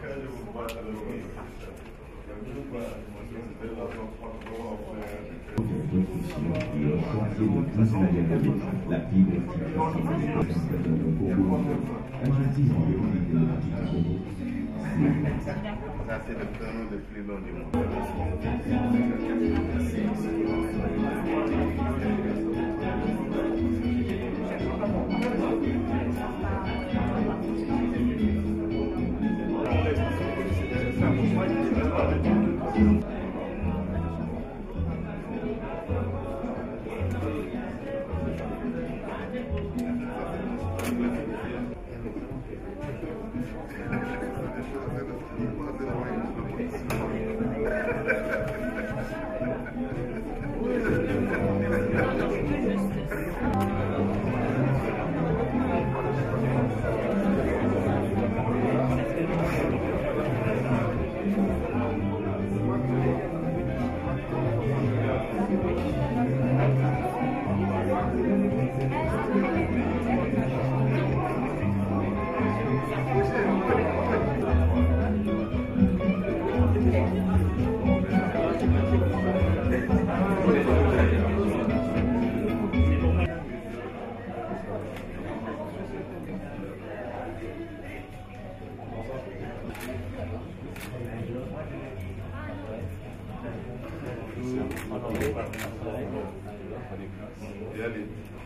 La ça, c'est le canot le plus long du monde.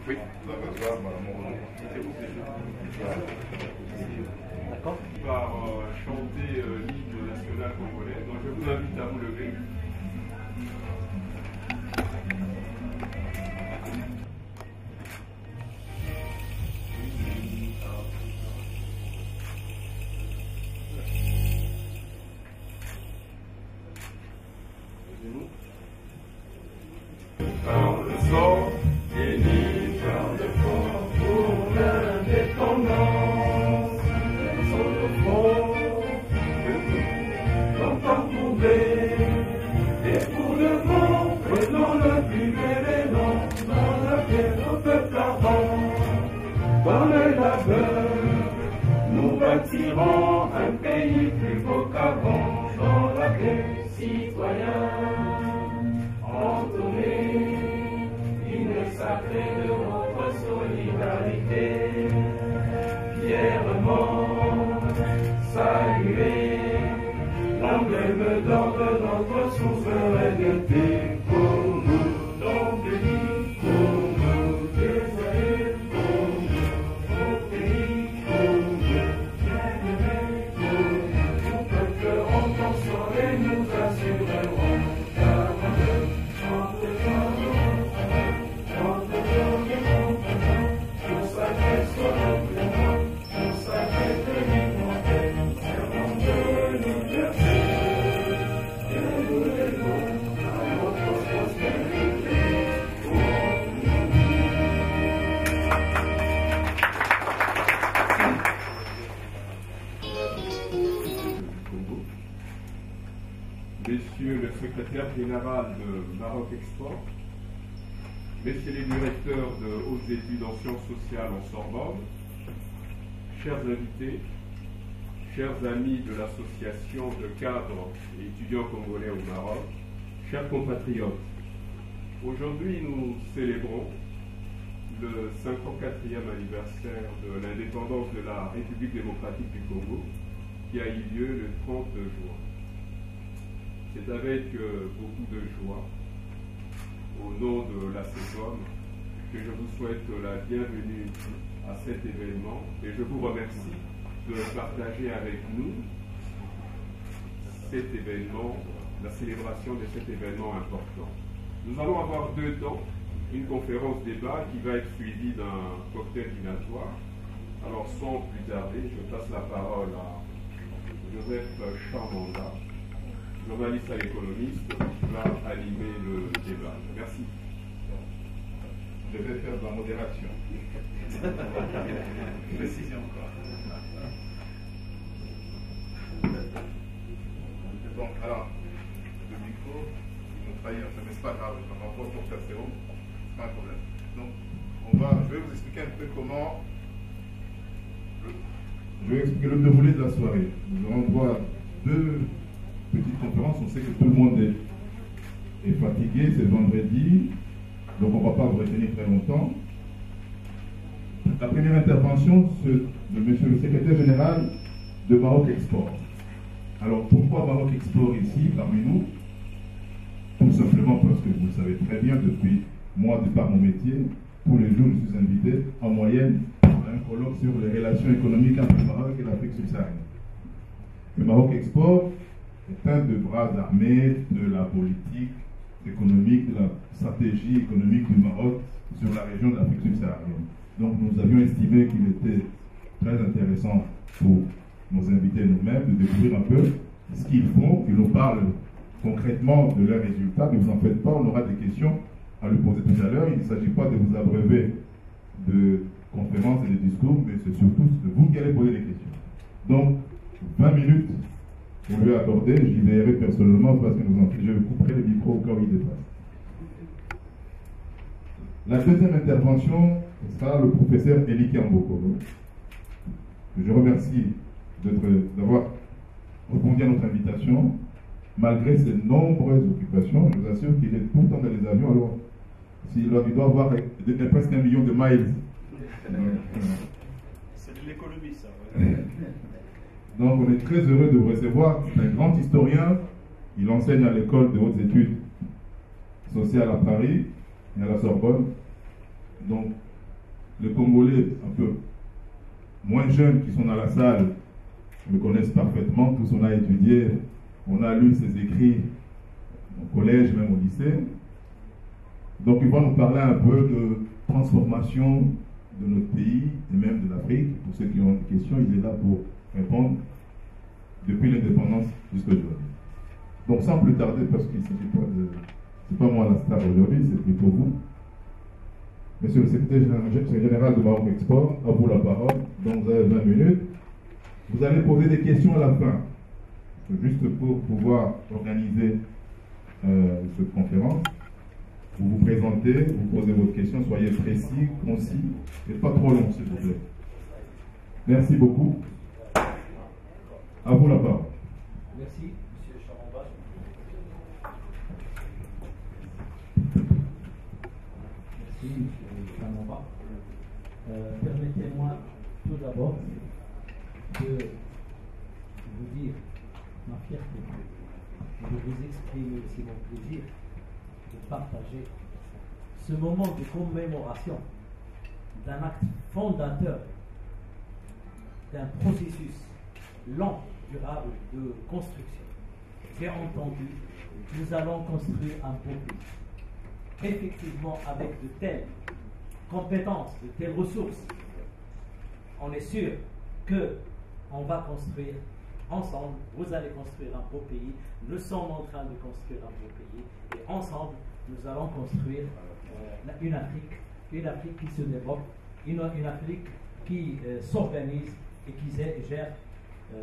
Oui, d'accord. Par chanter l'hymne national congolais. Donc je vous invite à vous lever. Par le sang et par le corps pour l'indépendance, sur le front que nous l'entends tomber, et pour le monde, prenons le plus bel élan, dans la guerre au peuple ardent, dans le labeur, nous bâtirons un pays plus beau qu'avant, dans la paix, citoyens. Sacré de notre solidarité, fièrement saluer l'emblème d'or de notre souveraineté pour nous, ton pays, pour nous, désolé, pour nous, au pays, pour nous, bien-aimé, pour nous, peuple entend et nous assurerons Messieurs le secrétaire général de Maroc Export, messieurs les directeurs de hautes études en sciences sociales en Sorbonne, chers invités, chers amis de l'association de cadres et étudiants congolais au Maroc, chers compatriotes, aujourd'hui nous célébrons le 54e anniversaire de l'indépendance de la République démocratique du Congo qui a eu lieu le 30 juin. C'est avec beaucoup de joie, au nom de la CEPOM, que je vous souhaite la bienvenue à cet événement et je vous remercie de partager avec nous cet événement, la célébration de cet événement important. Nous allons avoir deux temps, une conférence débat qui va être suivie d'un cocktail dînatoire. Alors sans plus tarder, je passe la parole à Joseph Chamanda, journaliste à l'économiste, qui va animer le débat. Merci. Je vais faire de la modération. Précision encore. Bon, alors, le micro, ils m'ont failli, mais c'est pas grave, je vais encore pour faire c'est bon, c'est pas un problème. Donc, je vais vous expliquer un peu comment. Je je vais expliquer le déroulé de la soirée. Nous aurons droit à 2 petites conférences. On sait que tout le monde est fatigué, c'est vendredi, donc on ne va pas vous retenir très longtemps. La première intervention, c'est de monsieur le secrétaire général de Maroc Export. Alors pourquoi Maroc Export ici, parmi nous? Tout simplement parce que vous le savez très bien, depuis moi, de par mon métier, tous les jours je suis invité en moyenne à un colloque sur les relations économiques entre le Maroc et l'Afrique subsaharienne. Le Maroc Export est un des bras armés de la politique économique, de la stratégie économique du Maroc sur la région de l'Afrique subsaharienne. Donc nous avions estimé qu'il était très intéressant pour nos invités nous-mêmes de découvrir un peu ce qu'ils font, qu'ils nous parlent concrètement de leurs résultats. Ne vous en faites pas, on aura des questions à lui poser tout à l'heure. Il ne s'agit pas de vous abreuver de conférences et de discours, mais c'est surtout de vous qui allez poser des questions. Donc, 20 minutes pour lui accorder, j'y veillerai personnellement parce que je couperai le micro au cas où il dépasse. La deuxième intervention sera le professeur Elike Amboko. Je remercie d'avoir répondu à notre invitation. Malgré ses nombreuses occupations, je vous assure qu'il est tout le temps dans les avions. Alors, il doit avoir presque 1 million de miles. C'est de l'économie, ça. Donc, on est très heureux de vous recevoir. C'est un grand historien. Il enseigne à l'école de hautes études sociales à Paris et à la Sorbonne. Donc, les Congolais un peu moins jeunes qui sont dans la salle le connaissent parfaitement. Tous on a étudié, on a lu ses écrits au collège, même au lycée. Donc, il va nous parler un peu de transformation de notre pays et même de l'Afrique. Pour ceux qui ont des questions, il est là pour répondre depuis l'indépendance jusqu'à aujourd'hui. Donc, sans plus tarder, parce qu'il ne s'agit pas de... C'est pas moi la star aujourd'hui, c'est plutôt vous. Monsieur le secrétaire général de Maroc Export, à vous la parole. Donc, vous avez 20 minutes. Vous allez poser des questions à la fin. Juste pour pouvoir organiser cette conférence. Vous vous présentez, vous posez votre question, soyez précis, concis, et pas trop long, s'il vous plaît. Merci beaucoup. À vous la parole. Merci, M. Charamba. Merci, M. Charamba. Permettez-moi tout d'abord de vous dire ma fierté, de vous exprimer aussi mon plaisir de partager ce moment de commémoration d'un acte fondateur d'un processus lent, durable de construction. J'ai entendu, nous allons construire un beau pays. Effectivement, avec de telles compétences, de telles ressources, on est sûr qu'on va construire ensemble, vous allez construire un beau pays, nous sommes en train de construire un beau pays, et ensemble, nous allons construire une Afrique qui se développe, une Afrique qui s'organise et qui gère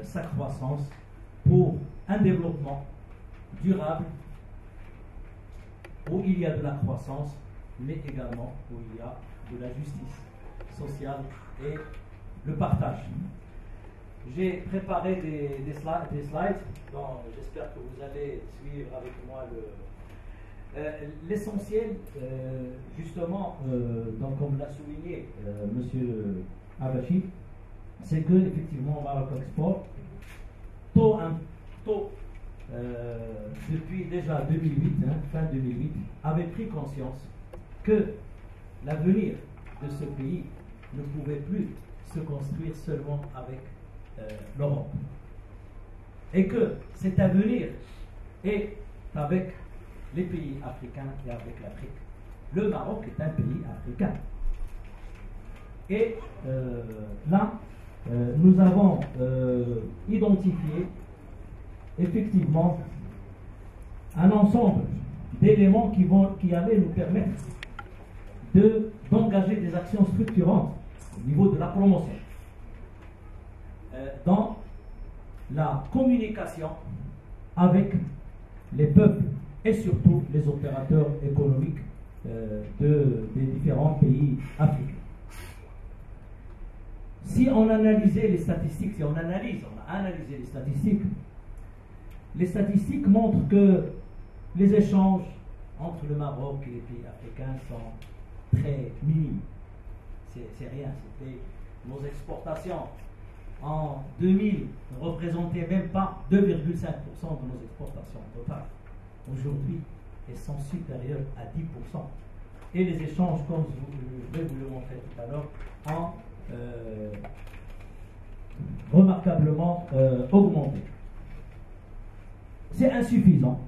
sa croissance pour un développement durable où il y a de la croissance, mais également où il y a de la justice sociale et le partage. J'ai préparé des slides, donc j'espère que vous allez suivre avec moi l'essentiel, justement, donc comme l'a souligné M. Abachi, c'est que effectivement Maroc Export, depuis déjà 2008, fin 2008, avait pris conscience que l'avenir de ce pays ne pouvait plus se construire seulement avec l'Europe. Et que cet avenir est avec les pays africains et avec l'Afrique. Le Maroc est un pays africain. Et là, nous avons identifié effectivement un ensemble d'éléments qui allaient nous permettre d'engager des actions structurantes au niveau de la promotion, dans la communication avec les peuples et surtout les opérateurs économiques des différents pays africains. Si on analysait les statistiques, on a analysé les statistiques montrent que les échanges entre le Maroc et les pays africains sont très minimes. C'est rien, c'était nos exportations en 2000 ne représentaient même pas 2,5% de nos exportations totales. Aujourd'hui, elles sont supérieures à 10%. Et les échanges, comme je vais vous le montrer tout à l'heure, ont remarquablement augmenté. C'est insuffisant.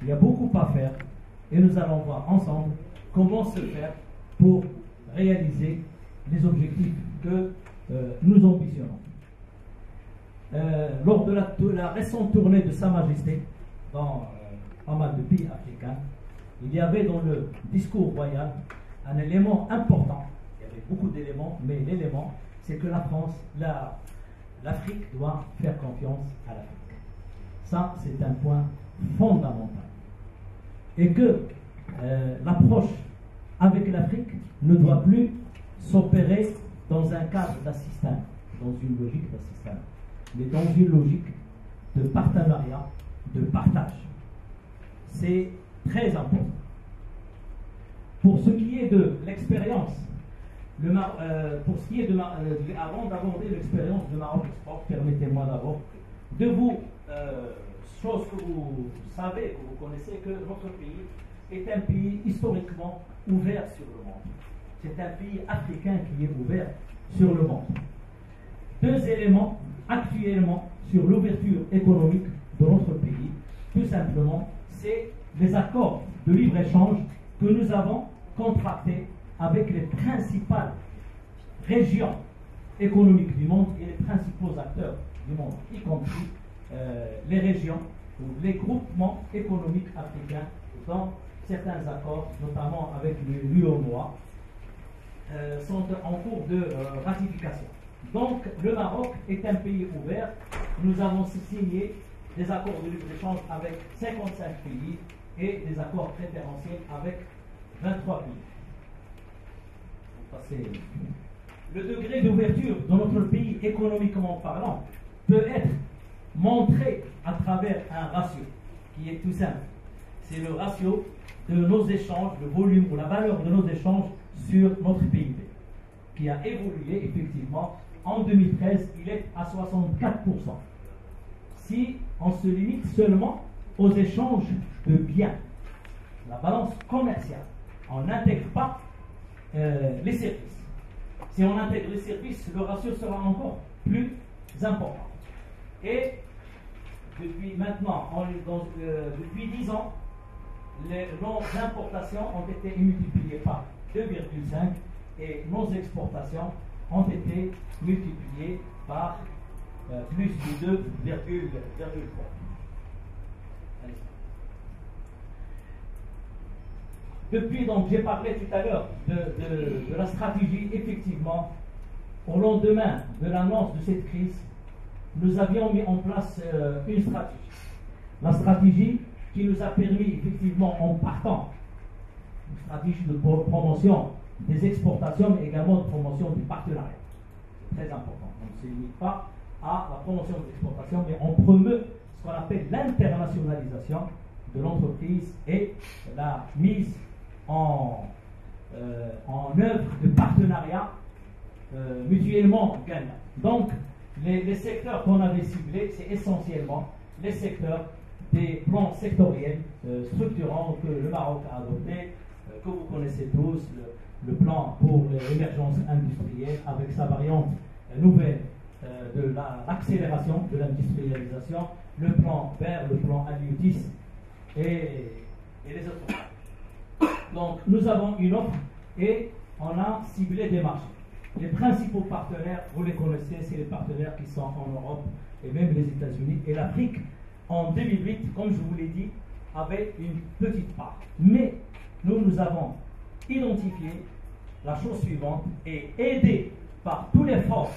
Il y a beaucoup à faire et nous allons voir ensemble comment se faire pour réaliser les objectifs que nous ambitionnons. Lors de la récente tournée de Sa Majesté dans pas mal de pays africains, il y avait dans le discours royal un élément important. Il y avait beaucoup d'éléments, mais l'élément, c'est que l'Afrique doit faire confiance à l'Afrique. Ça, c'est un point fondamental. Et que l'approche avec l'Afrique ne doit plus s'opérer dans un cadre d'assistance, dans une logique d'assistance, mais dans une logique de partenariat, de partage. C'est très important. Pour ce qui est de l'expérience, avant d'aborder l'expérience de Maroc Export, permettez-moi d'abord de vous, chose que vous savez, que vous connaissez, que notre pays est un pays historiquement ouvert sur le monde. C'est un pays africain qui est ouvert sur le monde. Deux éléments actuellement sur l'ouverture économique de notre pays, tout simplement, c'est les accords de libre-échange que nous avons contractés avec les principales régions économiques du monde et les principaux acteurs du monde, y compris les régions ou les groupements économiques africains dans certains accords, notamment avec l'UOMOA, sont en cours de ratification. Donc, le Maroc est un pays ouvert. Nous avons signé des accords de libre-échange avec 55 pays et des accords préférentiels avec 23 pays. Le degré d'ouverture de notre pays, économiquement parlant, peut être montré à travers un ratio qui est tout simple. C'est le ratio de nos échanges, le volume ou la valeur de nos échanges sur notre PIB, qui a évolué effectivement. En 2013, il est à 64%. Si on se limite seulement aux échanges de biens, la balance commerciale, on n'intègre pas les services. Si on intègre les services, le ratio sera encore plus important. Et depuis maintenant, depuis 10 ans, nos importations ont été multipliées par 2,5 et nos exportations ont été multipliées par plus de 2,3. Depuis, donc, j'ai parlé tout à l'heure de la stratégie, effectivement, au lendemain de l'annonce de cette crise, nous avions mis en place une stratégie. La stratégie qui nous a permis, effectivement, en partant, une stratégie de promotion des exportations, mais également de promotion du partenariat. C'est très important. On ne se limite pas à la promotion des exportations, mais on promeut ce qu'on appelle l'internationalisation de l'entreprise et la mise en œuvre de partenariats mutuellement gagnants. Donc, les secteurs qu'on avait ciblés, c'est essentiellement les secteurs des plans sectoriels structurants que le Maroc a adopté, que vous connaissez tous, le plan pour l'émergence industrielle avec sa variante nouvelle de l'accélération de l'industrialisation, le plan vert, le plan halieutique et les autres. Donc, nous avons une offre et on a ciblé des marchés. Les principaux partenaires, vous les connaissez, c'est les partenaires qui sont en Europe et même les États-Unis. Et l'Afrique, en 2008, comme je vous l'ai dit, avait une petite part. Mais nous avons identifié la chose suivante et aidé par tout l'effort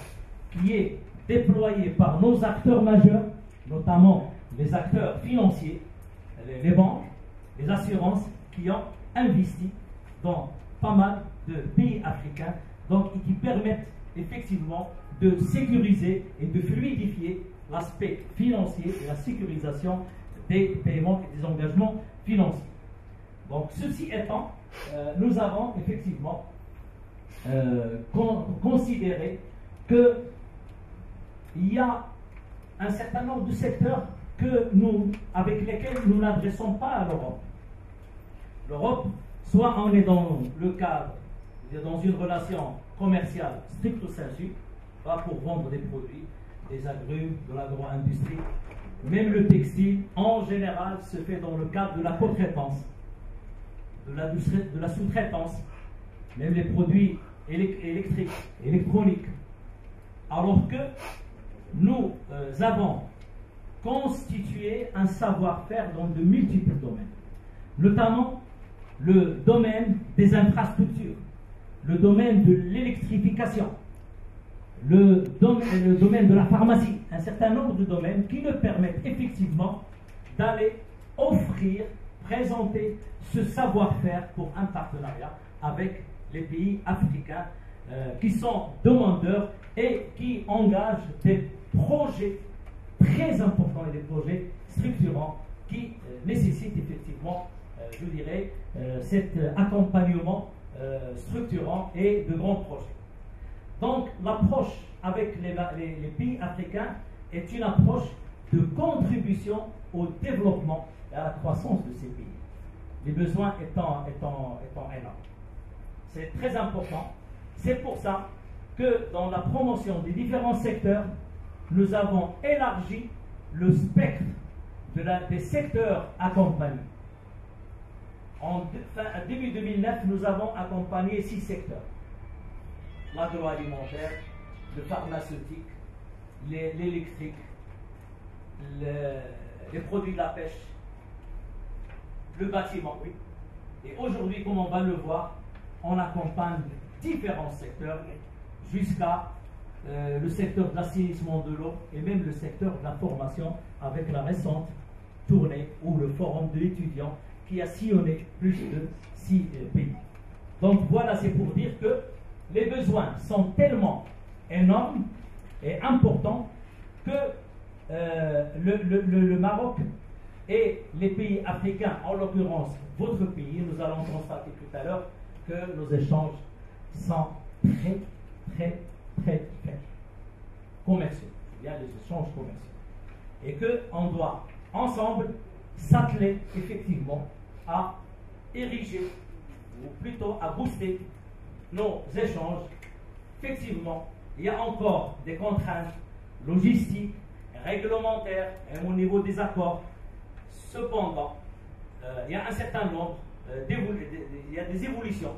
qui est déployé par nos acteurs majeurs, notamment les acteurs financiers, les banques, les assurances qui ont investi dans pas mal de pays africains, donc qui permettent effectivement de sécuriser et de fluidifier l'aspect financier et la sécurisation des paiements et des engagements financiers. Donc, ceci étant, nous avons effectivement considéré qu'il y a un certain nombre de secteurs avec lesquels nous n'adressons pas à l'Europe. L'Europe, soit on est dans le cadre, dans une relation commerciale stricto sensu, pas pour vendre des produits, des agrumes, de l'agro-industrie. Même le textile, en général, se fait dans le cadre de la co-traitance, de la sous-traitance, même les produits électriques, électroniques. Alors que nous avons constitué un savoir-faire dans de multiples domaines, notamment le domaine des infrastructures, le domaine de l'électrification, le domaine de la pharmacie, un certain nombre de domaines qui nous permettent effectivement d'aller offrir, présenter ce savoir-faire pour un partenariat avec les pays africains qui sont demandeurs et qui engagent des projets très importants et des projets structurants qui nécessitent effectivement, je dirais, cet accompagnement structurant et de grands projets. Donc l'approche avec les pays africains est une approche de contribution au développement et à la croissance de ces pays, les besoins étant énormes. C'est très important. C'est pour ça que dans la promotion des différents secteurs, nous avons élargi le spectre des secteurs accompagnés. En début 2009, nous avons accompagné 6 secteurs. L'agroalimentaire, le pharmaceutique, l'électrique, les produits de la pêche, le bâtiment, oui. Et aujourd'hui, comme on va le voir, on accompagne différents secteurs jusqu'à le secteur de l'assainissement de l'eau et même le secteur de la formation avec la récente tournée ou le forum de l'étudiant qui a sillonné plus de 6 pays. Donc voilà, c'est pour dire que les besoins sont tellement énormes et importants que le Maroc et les pays africains, en l'occurrence votre pays, nous allons constater tout à l'heure que nos échanges sont très, très, très faibles. Commerciaux, il y a des échanges commerciaux. Et qu'on doit ensemble s'atteler effectivement à ériger, ou plutôt à booster nos échanges. Effectivement, il y a encore des contraintes logistiques, réglementaires, et au niveau des accords. Cependant, il y a un certain nombre, il y a des évolutions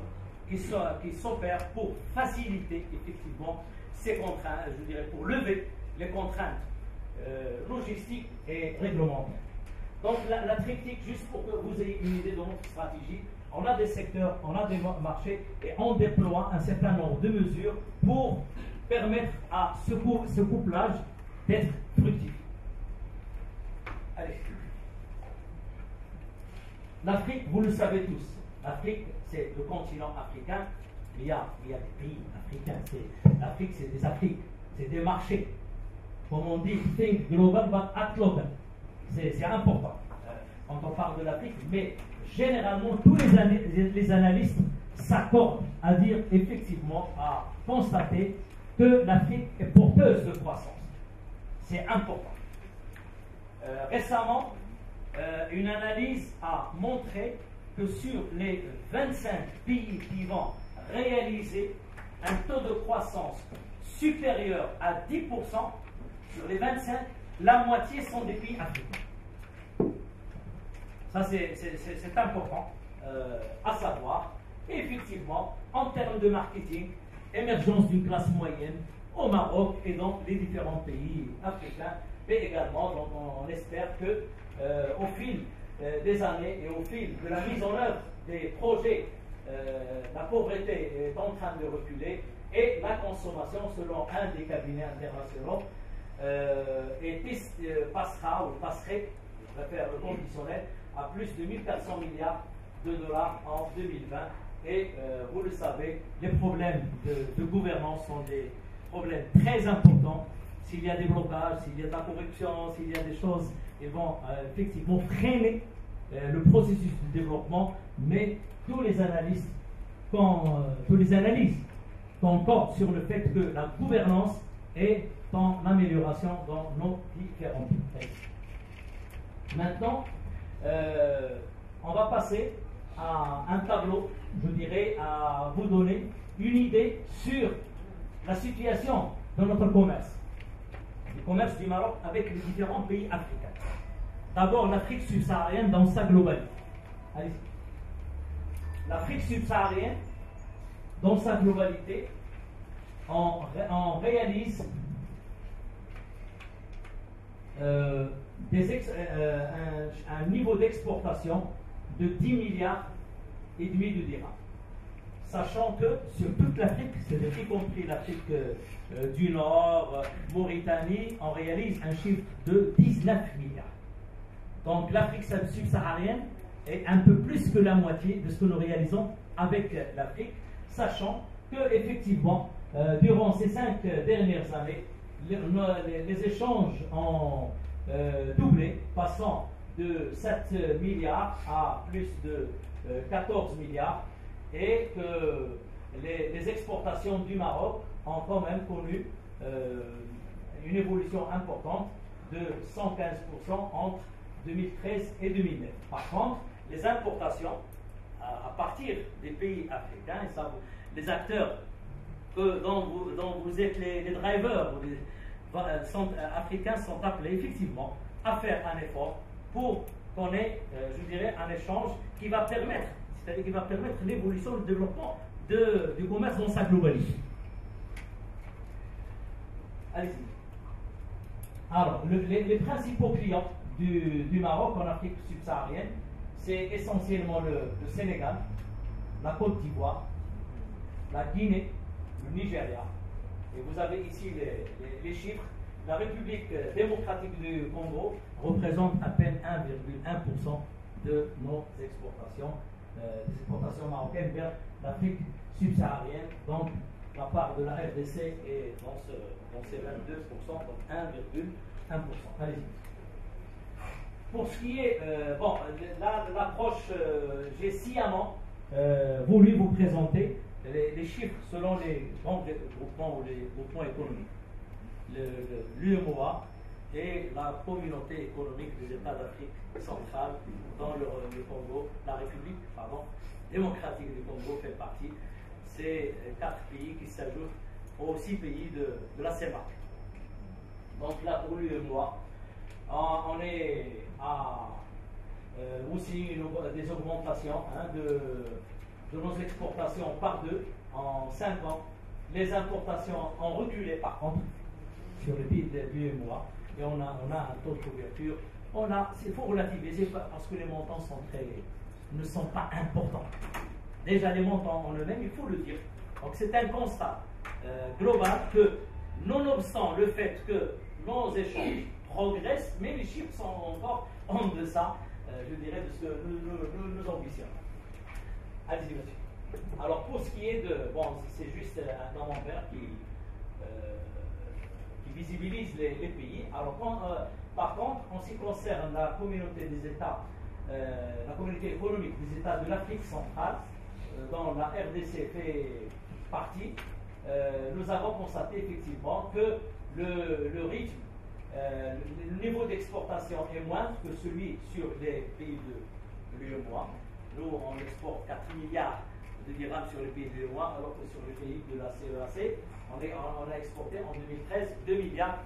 qui s'opèrent pour faciliter effectivement ces contraintes, je dirais pour lever les contraintes logistiques et réglementaires. Donc la triptyque, juste pour que vous ayez une idée de notre stratégie, on a des secteurs, on a des marchés et on déploie un certain nombre de mesures pour permettre à ce couplage d'être fructifié. Allez. L'Afrique, vous le savez tous, l'Afrique, c'est le continent africain, mais il y a des pays africains. L'Afrique, c'est des Afriques, c'est des marchés. Comme on dit, think global but act local. C'est important quand on parle de l'Afrique, mais généralement, tous les analystes s'accordent à dire effectivement, à constater que l'Afrique est porteuse de croissance. C'est important. Récemment, une analyse a montré que sur les 25 pays qui vont réaliser un taux de croissance supérieur à 10%, sur les 25, la moitié sont des pays africains. Ça, c'est important à savoir. Et effectivement, en termes de marketing, émergence d'une classe moyenne au Maroc et dans les différents pays africains, mais également, donc on espère que au fil des années et au fil de la mise en œuvre des projets, la pauvreté est en train de reculer et la consommation, selon un des cabinets internationaux, passera ou passerait, je préfère le conditionnel, à plus de 1400 milliards de dollars en 2020. Et vous le savez, les problèmes de gouvernance sont problème très important. S'il y a des blocages, s'il y a de la corruption, s'il y a des choses, ils vont effectivement freiner le processus de développement, mais tous les analystes concordent sur le fait que la gouvernance est en amélioration dans nos différents pays. Maintenant, on va passer à un tableau, je dirais, à vous donner une idée sur la situation de notre commerce, le commerce du Maroc avec les différents pays africains. D'abord, l'Afrique subsaharienne dans sa globalité. Allez-y. L'Afrique subsaharienne, dans sa globalité, on réalise un niveau d'exportation de 10 milliards et demi de dirhams. Sachant que sur toute l'Afrique, c'est-à-dire y compris l'Afrique du Nord, Mauritanie, on réalise un chiffre de 19 milliards. Donc l'Afrique subsaharienne est un peu plus que la moitié de ce que nous réalisons avec l'Afrique, sachant que effectivement, durant ces 5 dernières années, les échanges ont doublé, passant de 7 milliards à plus de 14 milliards, et que les exportations du Maroc ont quand même connu une évolution importante de 115% entre 2013 et 2009. Par contre, les importations à partir des pays africains, et ça, les acteurs dont vous êtes les drivers africains sont appelés effectivement à faire un effort pour qu'on ait, je dirais, un échange qui va permettre, c'est-à-dire qui va permettre l'évolution, le développement du commerce dans sa globalité. Allez-y. Alors, les principaux clients du Maroc en Afrique subsaharienne, c'est essentiellement le Sénégal, la Côte d'Ivoire, la Guinée, le Nigeria. Et vous avez ici les chiffres. La République démocratique du Congo représente à peine 1,1% de nos exportations, des exportations marocaines vers l'Afrique subsaharienne. Donc, la part de la RDC est dans ces 22%, donc 1,1%. Allez-y. Pour ce qui est, l'approche, j'ai sciemment voulu vous présenter les chiffres selon les grands groupements ou les groupements économiques. L'UEMOA et la communauté économique des États d'Afrique centrale dans le Congo, la République démocratique du Congo fait partie. C'est 4 pays qui s'ajoutent aux 6 pays de la CEMAC. Donc là, pour l'UEMOA, on est à aussi des augmentations de nos exportations par 2 en 5 ans. Les importations ont reculé par contre sur les pays de l'UEMOA et on a un taux de couverture. Il faut relativiser parce que les montants ne sont pas importants. Déjà les montants en eux-mêmes, il faut le dire. Donc c'est un constat global que, nonobstant le fait que nos échanges progressent, mais les chiffres sont encore en deçà, je dirais, de ce que nous ambitionnons. Allez-y, monsieur. Alors, pour ce qui est de... Bon, c'est juste un commentaire qui visibilise les pays. Alors, par contre, en ce qui concerne la communauté des États, la communauté économique des États de l'Afrique centrale, dont la RDC fait partie, nous avons constaté effectivement que le rythme, le niveau d'exportation est moindre que celui sur les pays de l'UEMOA. Nous, on exporte 4 milliards de dirhams sur les pays de l'UEMOA, alors que sur les pays de la CEAC, on a exporté en 2013 2 milliards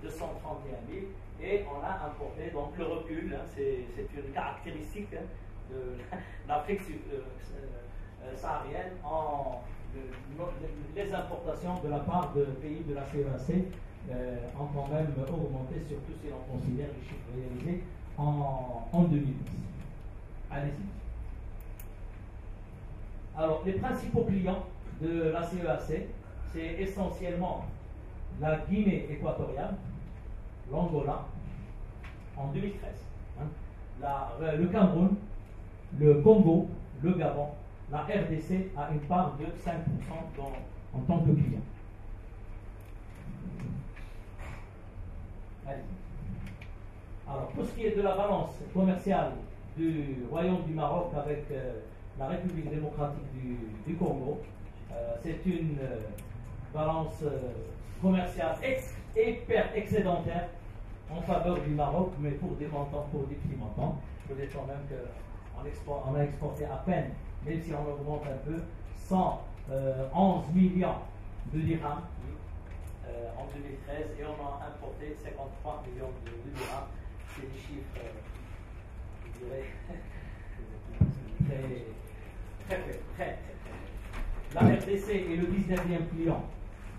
231 000 et on a importé, donc le recul, c'est une caractéristique de l'Afrique saharienne, les importations de la part de pays de la CEAC ont quand même augmenté, surtout si l'on considère les chiffres réalisés en 2010. Allez-y. Alors, les principaux clients de la CEAC, c'est essentiellement la Guinée équatoriale, l'Angola, en 2013, le Cameroun, le Congo, le Gabon, la RDC a une part de 5% en tant que client. Allez. Alors, pour ce qui est de la balance commerciale du Royaume du Maroc avec la République démocratique du Congo, c'est une balance commerciale hyper excédentaire en faveur du Maroc, mais pour des montants, pour des petits montants. Je veux dire quand même qu'on a exporté à peine, même si on augmente un peu, 111 millions de dirhams en 2013 et on a importé 53 millions de dirhams. C'est des chiffres, je dirais, très. La RDC est le 19e client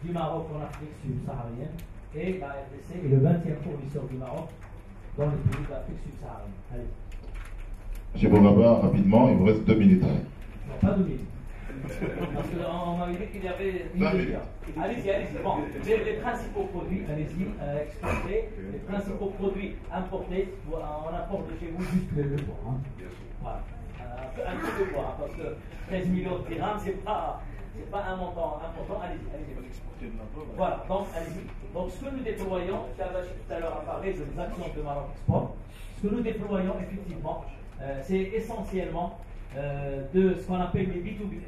du Maroc en Afrique subsaharienne et la RDC est le 20e fournisseur du Maroc dans les pays d'Afrique subsaharienne. Allez. Chez Bogaba, rapidement, il vous reste 2 minutes. Non, pas 2 minutes. Parce qu'on m'avait dit qu'il y avait une demi-heure. Allez-y. Bon, les principaux produits, allez-y, exportés, les principaux produits importés, on importe de chez vous juste le bois. Hein. Voilà. Un petit peu bois, parce que 13 millions de dirhams, c'est pas un montant important. Allez-y. Voilà, donc allez-y. Donc ce que nous déployons, Khalbachi tout à l'heure a parlé des actions de Maroc Export, ce que nous déployons effectivement, c'est essentiellement de ce qu'on appelle les B2B.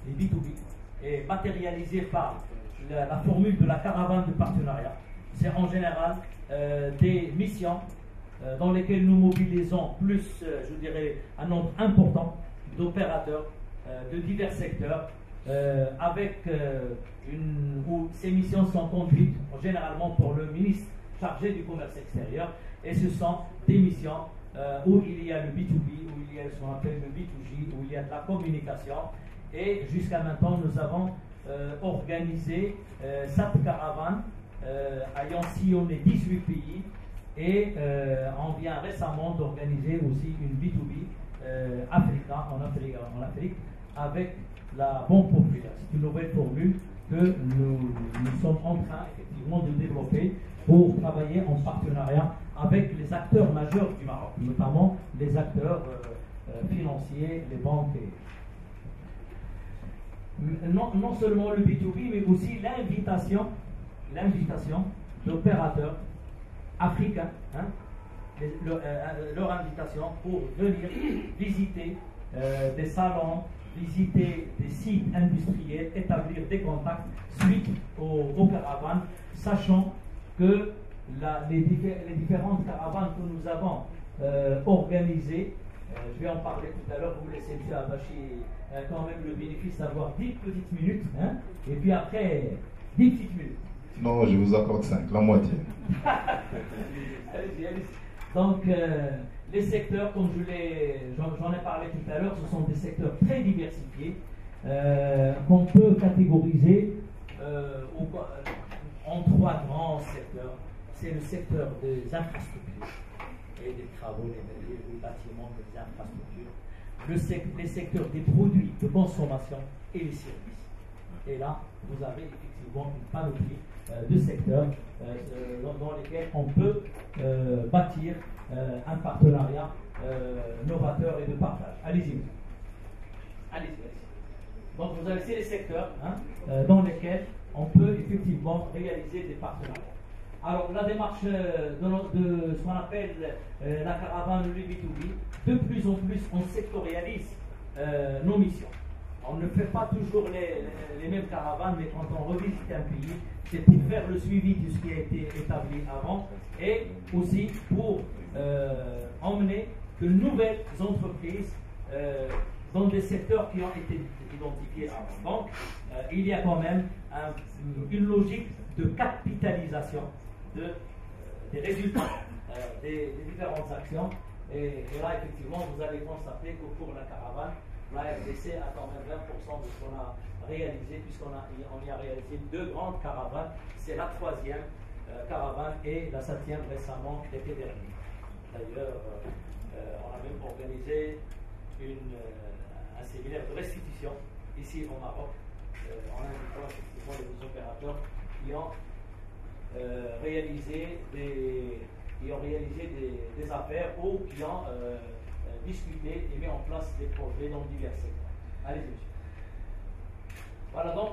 Les B2B, et matérialisé par la formule de la caravane de partenariat. C'est en général des missions dans lesquelles nous mobilisons plus, je dirais, un nombre important d'opérateurs de divers secteurs, avec où ces missions sont conduites généralement pour le ministre chargé du commerce extérieur, et ce sont des missions où il y a le B2B, où il y a ce qu'on appelle le B2G, où il y a de la communication. Et jusqu'à maintenant, nous avons organisé 7 caravanes ayant sillonné 18 pays et on vient récemment d'organiser aussi une B2B africain en Afrique avec la Banque populaire. C'est une nouvelle formule que nous sommes en train effectivement de développer pour travailler en partenariat avec les acteurs majeurs du Maroc, notamment les acteurs financiers, les banques et non seulement le B2B, mais aussi l'invitation d'opérateurs africains, hein, leur invitation pour venir visiter des salons, visiter des sites industriels, établir des contacts suite aux caravanes, sachant que les différentes caravanes que nous avons organisées, je vais en parler tout à l'heure, vous laissez M. Abachi quand même le bénéfice d'avoir 10 petites minutes, hein, et puis après 10 petites minutes. Non, je vous accorde 5, la moitié. Allez-y. Donc, les secteurs, comme j'en ai parlé tout à l'heure, ce sont des secteurs très diversifiés qu'on peut catégoriser en 3 grands secteurs. C'est le secteur des infrastructures et des travaux, les bâtiments, les infrastructures, les secteurs des produits de consommation et les services. Et là, vous avez effectivement une panoplie de secteurs dans lesquels on peut bâtir un partenariat novateur et de partage. Allez-y. Donc vous avez les secteurs dans lesquels on peut effectivement réaliser des partenariats. Alors la démarche de ce qu'on appelle la caravane le B2B, de plus en plus on sectorialise nos missions. On ne fait pas toujours les mêmes caravanes, mais quand on revisite un pays, c'est pour faire le suivi de ce qui a été établi avant et aussi pour emmener de nouvelles entreprises dans des secteurs qui ont été identifiés avant. Donc, il y a quand même une logique de capitalisation des résultats des différentes actions. Et là, effectivement, vous allez constater qu'au cours de la caravane, la RDC a quand même 20% de ce qu'on a réalisé, puisqu'on y a réalisé 2 grandes caravanes. C'est la 3e caravane et la 7e récemment l'été dernier. D'ailleurs, on a même organisé un séminaire de restitution ici au Maroc, en invitant effectivement les opérateurs qui ont réalisé des affaires ou qui ont discuté et mis en place des projets dans divers secteurs. Allez-y, monsieur. Voilà, donc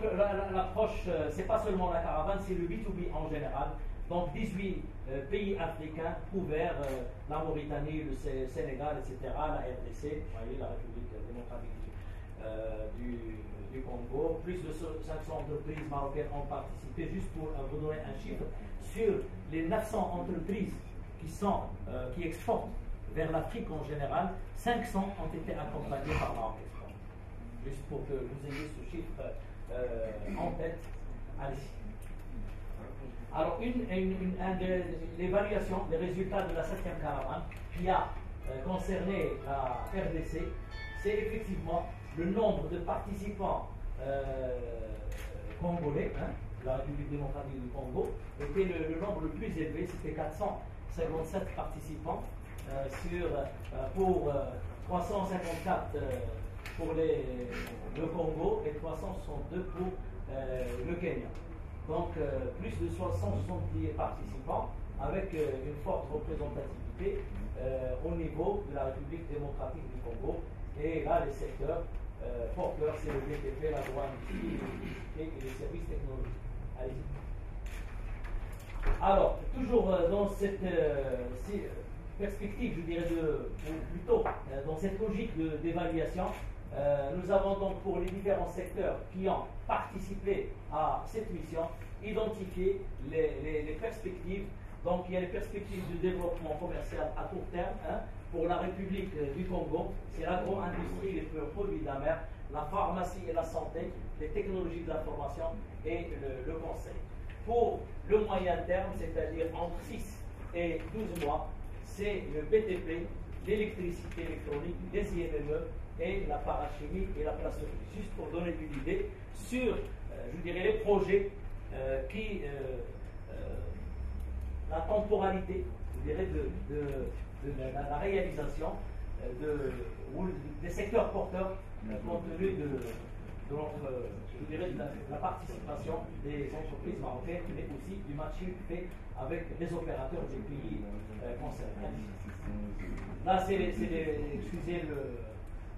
l'approche, c'est pas seulement la caravane, c'est le B2B en général. Donc 18 pays africains couverts, la Mauritanie, le Sénégal, etc., la RDC, vous voyez, la République démocratique du Congo. Plus de 500 entreprises marocaines ont participé. Juste pour vous donner un chiffre, sur les 900 entreprises qui exportent vers l'Afrique en général, 500 ont été accompagnés par Maroc Export. Juste pour que vous ayez ce chiffre en tête. Allez-y. Alors, l'évaluation des résultats de la 7e caravane qui a concerné la RDC, c'est effectivement le nombre de participants congolais, la République démocratique du Congo, était le nombre le plus élevé, c'était 457 participants pour 354 pour le Congo et 362 pour le Kenya. Donc plus de 170 participants avec une forte représentativité au niveau de la République démocratique du Congo. Et là, les secteurs porteurs, c'est le BTP, l'agro-industrie, et les services technologiques. Allez-y. Alors, toujours dans cette perspective, je dirais, ou plutôt dans cette logique d'évaluation, nous avons donc pour les différents secteurs qui ont participé à cette mission identifié les perspectives. Donc il y a les perspectives de développement commercial à court terme pour la République du Congo, c'est l'agro-industrie, les produits de la mer, la pharmacie et la santé, les technologies de l'information et le conseil. Pour le moyen terme, c'est-à-dire entre 6 et 12 mois, c'est le BTP, l'électricité électronique, les IMME et la parachimie et la plasturgie. Juste pour donner une idée sur, je dirais, les projets qui, la temporalité, je dirais, de la réalisation des secteurs porteurs compte tenu de la participation des entreprises marocaines, mais aussi du matching fait avec les opérateurs des pays concernés. Là,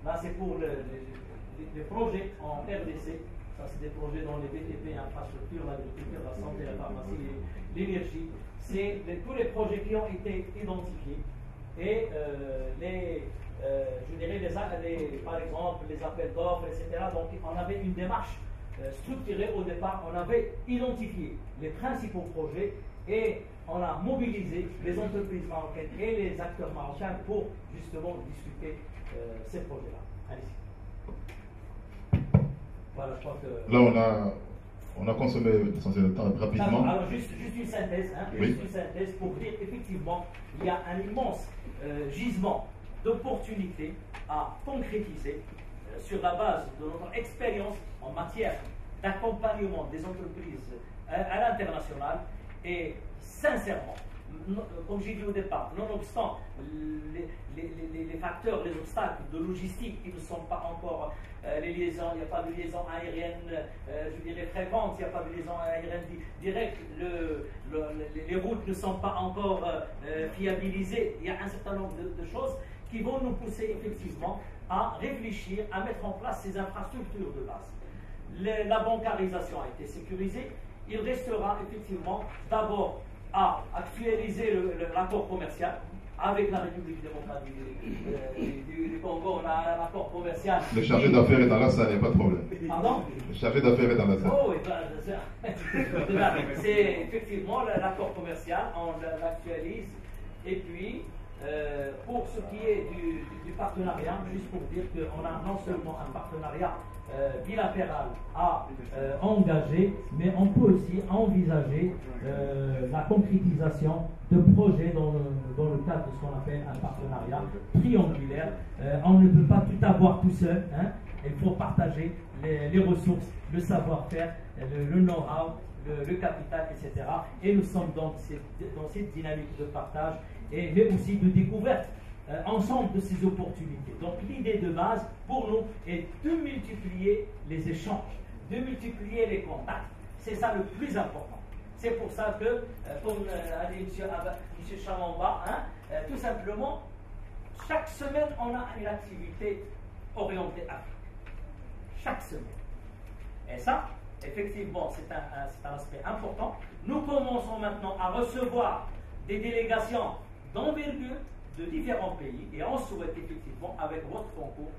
là, c'est pour les projets en RDC. Ça, c'est des projets dans les BTP, infrastructures, l'agriculture, la santé, la pharmacie, l'énergie. C'est tous les projets qui ont été identifiés. Et je dirais, par exemple, les appels d'offres, etc. Donc, on avait une démarche structurée au départ. On avait identifié les principaux projets et on a mobilisé les entreprises marocaines et les acteurs marocains pour justement discuter ces projets-là. Allez-y. Voilà, je crois que... Là, on a consommé l'essentiel du temps rapidement. Alors, juste une synthèse, Oui. Juste une synthèse pour dire effectivement, il y a un immense gisement d'opportunités à concrétiser sur la base de notre expérience en matière d'accompagnement des entreprises à l'international. Et sincèrement, comme j'ai dit au départ, nonobstant les facteurs, les obstacles de logistique qui ne sont pas encore les liaisons, il n'y a pas de liaison aérienne, je dirais fréquente, il n'y a pas de liaison aérienne directe, les routes ne sont pas encore fiabilisées. Il y a un certain nombre de choses qui vont nous pousser effectivement à réfléchir, à mettre en place ces infrastructures de base. La bancarisation a été sécurisée. Il restera effectivement d'abord à actualiser l'accord commercial avec la République démocratique du Congo. On a un accord commercial. Le chargé d'affaires est dans la salle, il n'y a pas de problème. Pardon? Le chargé d'affaires est dans la salle. Oh, c'est effectivement l'accord commercial, on l'actualise. Et puis, pour ce qui est du partenariat, juste pour dire qu'on a non seulement un partenariat bilatéral à engager, mais on peut aussi envisager la concrétisation de projets dans le cadre de ce qu'on appelle un partenariat triangulaire. On ne peut pas tout avoir tout seul, il faut partager les ressources, le savoir-faire, le know-how, le capital, etc. Et nous sommes dans cette dynamique de partage mais aussi de découverte ensemble de ces opportunités. Donc l'idée de base pour nous est de multiplier les échanges, de multiplier les contacts. C'est ça le plus important. C'est pour ça que, comme a dit M. Chamamba, tout simplement, chaque semaine, on a une activité orientée Afrique. Chaque semaine. Et ça, effectivement, c'est un aspect important. Nous commençons maintenant à recevoir des délégations d'envergure de différents pays et on souhaite effectivement, avec votre concours,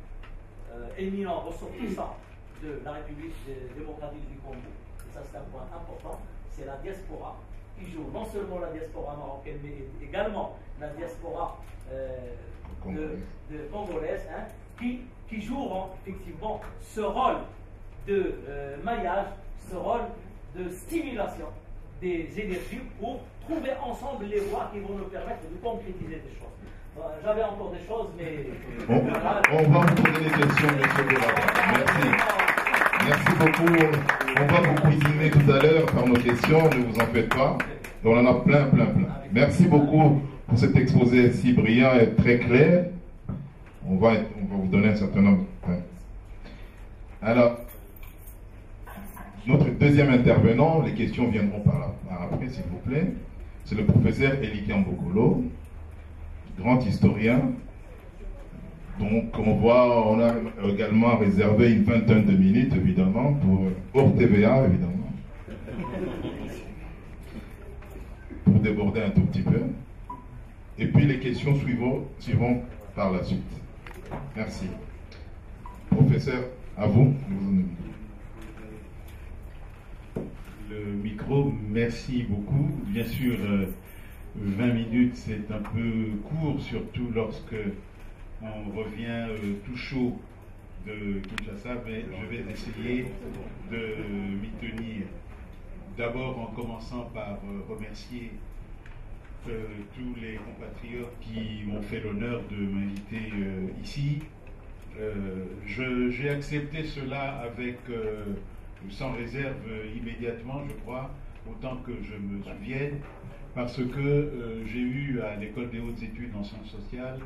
éminent ressortissant de la République démocratique du Congo, et ça c'est un point important, c'est la diaspora qui joue non seulement la diaspora marocaine, mais également la diaspora congolaise, hein, qui joueront effectivement ce rôle de maillage, ce rôle de stimulation des énergies pour trouver ensemble les voies qui vont nous permettre de concrétiser des choses. J'avais encore des choses, mais... On va vous poser des questions, M. Bourara. Merci. Merci beaucoup. On va vous cuisiner tout à l'heure par nos questions, ne vous en faites pas. On en a plein. Merci beaucoup pour cet exposé si brillant et très clair. On va vous donner un certain nombre. Alors, notre deuxième intervenant, les questions viendront par après, s'il vous plaît. C'est le professeur Elikian Bokolo, grand historien. Donc, on a également réservé une vingtaine de minutes, évidemment, hors TVA, évidemment, pour déborder un tout petit peu. Et puis, les questions suivront par la suite. Merci. Professeur, à vous. Le micro, merci beaucoup. Bien sûr, 20 minutes, c'est un peu court, surtout lorsque on revient tout chaud de Kinshasa, mais je vais essayer de m'y tenir. D'abord en commençant par remercier tous les compatriotes qui m'ont fait l'honneur de m'inviter ici. J'ai accepté cela avec, sans réserve immédiatement, je crois, autant que je me souvienne, parce que j'ai eu à l'École des hautes études en sciences sociales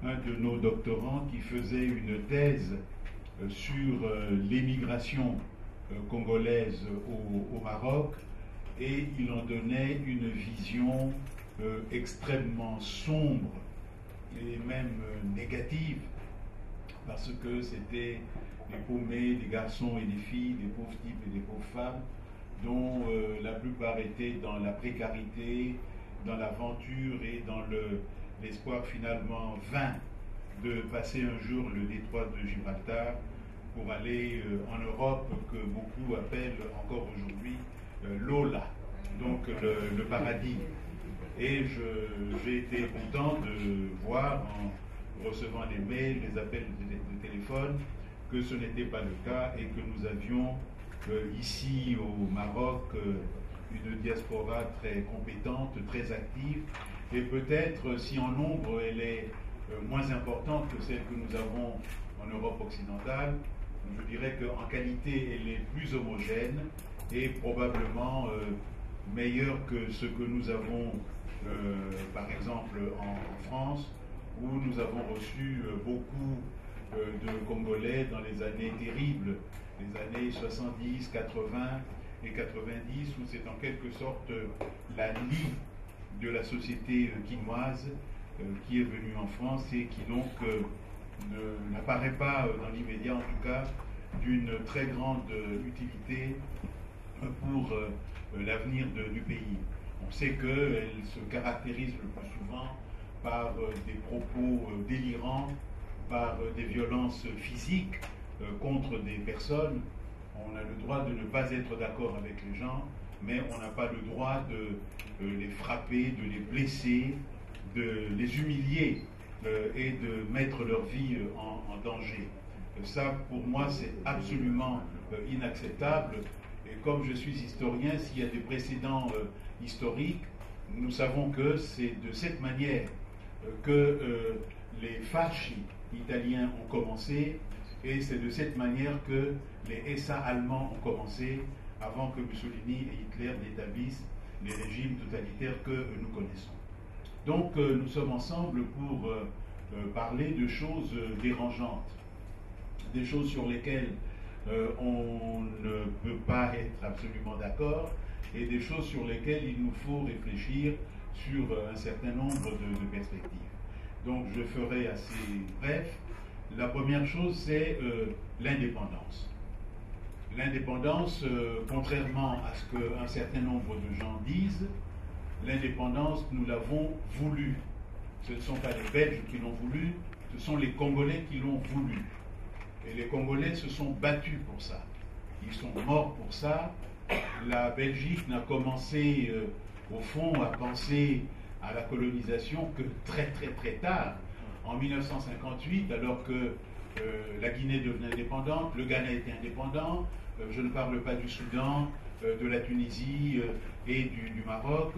un de nos doctorants qui faisait une thèse sur l'émigration congolaise au Maroc, et il en donnait une vision extrêmement sombre et même négative, parce que c'était des paumés, des garçons et des filles, des pauvres types et des pauvres femmes, dont la plupart étaient dans la précarité, dans l'aventure et dans l'espoir finalement vain de passer un jour le détroit de Gibraltar pour aller en Europe, que beaucoup appellent encore aujourd'hui l'Ola, donc le paradis. Et j'ai été content de voir, en recevant les mails, les appels de téléphone, que ce n'était pas le cas et que nous avions ici au Maroc une diaspora très compétente, très active, et peut-être si en nombre elle est moins importante que celle que nous avons en Europe occidentale, je dirais qu'en qualité elle est plus homogène et probablement meilleure que ce que nous avons par exemple en France, où nous avons reçu beaucoup de Congolais dans les années terribles, les années 70, 80 et 90, où c'est en quelque sorte la lie de la société quinoise qui est venue en France et qui donc n'apparaît pas dans l'immédiat en tout cas d'une très grande utilité pour l'avenir du pays. On sait qu'elle se caractérise le plus souvent par des propos délirants, par des violences physiques contre des personnes. On a le droit de ne pas être d'accord avec les gens, mais on n'a pas le droit de les frapper, de les blesser, de les humilier et de mettre leur vie en danger. Ça, pour moi, c'est absolument inacceptable. Et comme je suis historien, s'il y a des précédents historiques, nous savons que c'est de cette manière que les fascistes italiens ont commencé, et c'est de cette manière que les SA allemands ont commencé avant que Mussolini et Hitler n'établissent les régimes totalitaires que nous connaissons. Donc nous sommes ensemble pour parler de choses dérangeantes, des choses sur lesquelles on ne peut pas être absolument d'accord, et des choses sur lesquelles il nous faut réfléchir sur un certain nombre de perspectives. Donc je ferai assez bref. La première chose, c'est l'indépendance. L'indépendance, contrairement à ce qu'un certain nombre de gens disent, l'indépendance, nous l'avons voulu. Ce ne sont pas les Belges qui l'ont voulu, ce sont les Congolais qui l'ont voulu. Et les Congolais se sont battus pour ça. Ils sont morts pour ça. La Belgique n'a commencé, au fond, à penser à la colonisation que très tard, en 1958, alors que la Guinée devenait indépendante, le Ghana était indépendant, je ne parle pas du Soudan, de la Tunisie et du Maroc.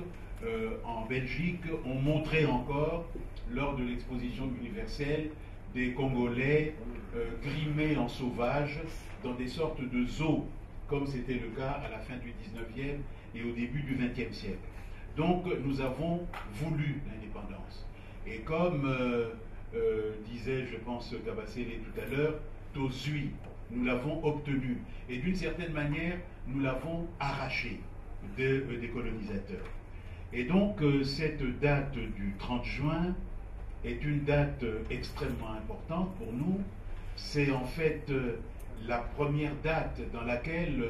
En Belgique, on montrait encore, lors de l'exposition universelle, des Congolais grimés en sauvages dans des sortes de zoos, comme c'était le cas à la fin du 19e et au début du 20e siècle. Donc nous avons voulu l'indépendance. Et comme disait, je pense, Kabasele tout à l'heure, Tozui, nous l'avons obtenu. Et d'une certaine manière, nous l'avons arraché des colonisateurs. Et donc cette date du 30 juin est une date extrêmement importante pour nous. C'est en fait la première date dans laquelle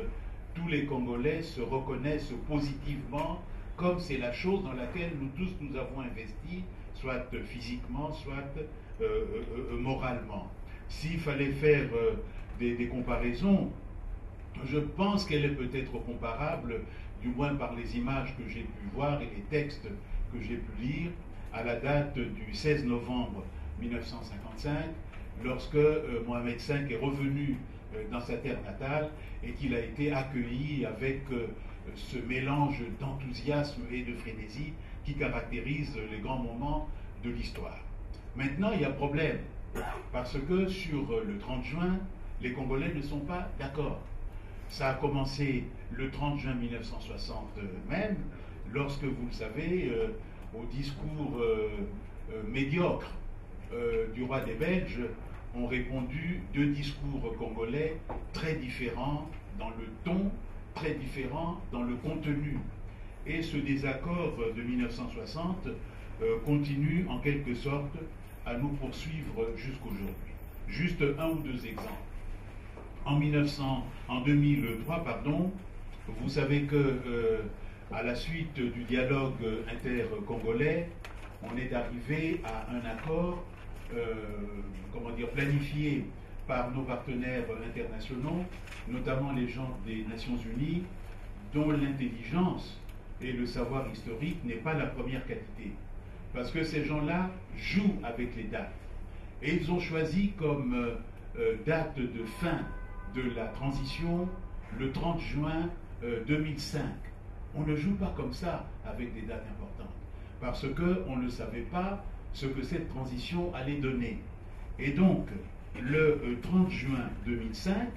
tous les Congolais se reconnaissent positivement, comme c'est la chose dans laquelle nous tous nous avons investi, soit physiquement, soit moralement. S'il fallait faire des comparaisons, je pense qu'elle est peut-être comparable, du moins par les images que j'ai pu voir et les textes que j'ai pu lire, à la date du 16 novembre 1955, lorsque Mohamed V est revenu dans sa terre natale et qu'il a été accueilli avec ce mélange d'enthousiasme et de frénésie qui caractérise les grands moments de l'histoire. Maintenant, il y a problème, parce que sur le 30 juin, les Congolais ne sont pas d'accord. Ça a commencé le 30 juin 1960 même, lorsque, vous le savez, au discours médiocre du roi des Belges, ont répondu deux discours congolais très différents dans le ton, très différents dans le contenu. Et ce désaccord de 1960 continue en quelque sorte à nous poursuivre jusqu'aujourd'hui. Juste un ou deux exemples. En 2003, vous savez que à la suite du dialogue inter-congolais, on est arrivé à un accord planifié par nos partenaires internationaux, notamment les gens des Nations Unies, dont l'intelligence et le savoir historique n'est pas la première qualité. Parce que ces gens-là jouent avec les dates. Et ils ont choisi comme date de fin de la transition le 30 juin 2005. On ne joue pas comme ça avec des dates importantes, parce qu'on ne savait pas ce que cette transition allait donner. Et donc, le 30 juin 2005,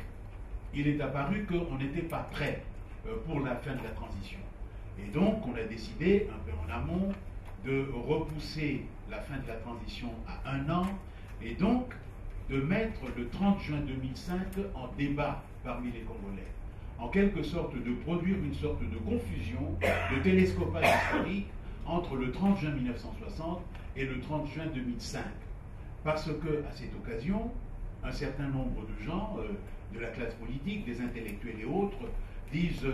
il est apparu qu'on n'était pas prêt pour la fin de la transition. Et donc, on a décidé, un peu en amont, de repousser la fin de la transition à 1 an, et donc de mettre le 30 juin 2005 en débat parmi les Congolais. En quelque sorte, de produire une sorte de confusion, de télescopage historique entre le 30 juin 1960 et le 30 juin 2005. Parce que, à cette occasion, un certain nombre de gens de la classe politique, des intellectuels et autres, disent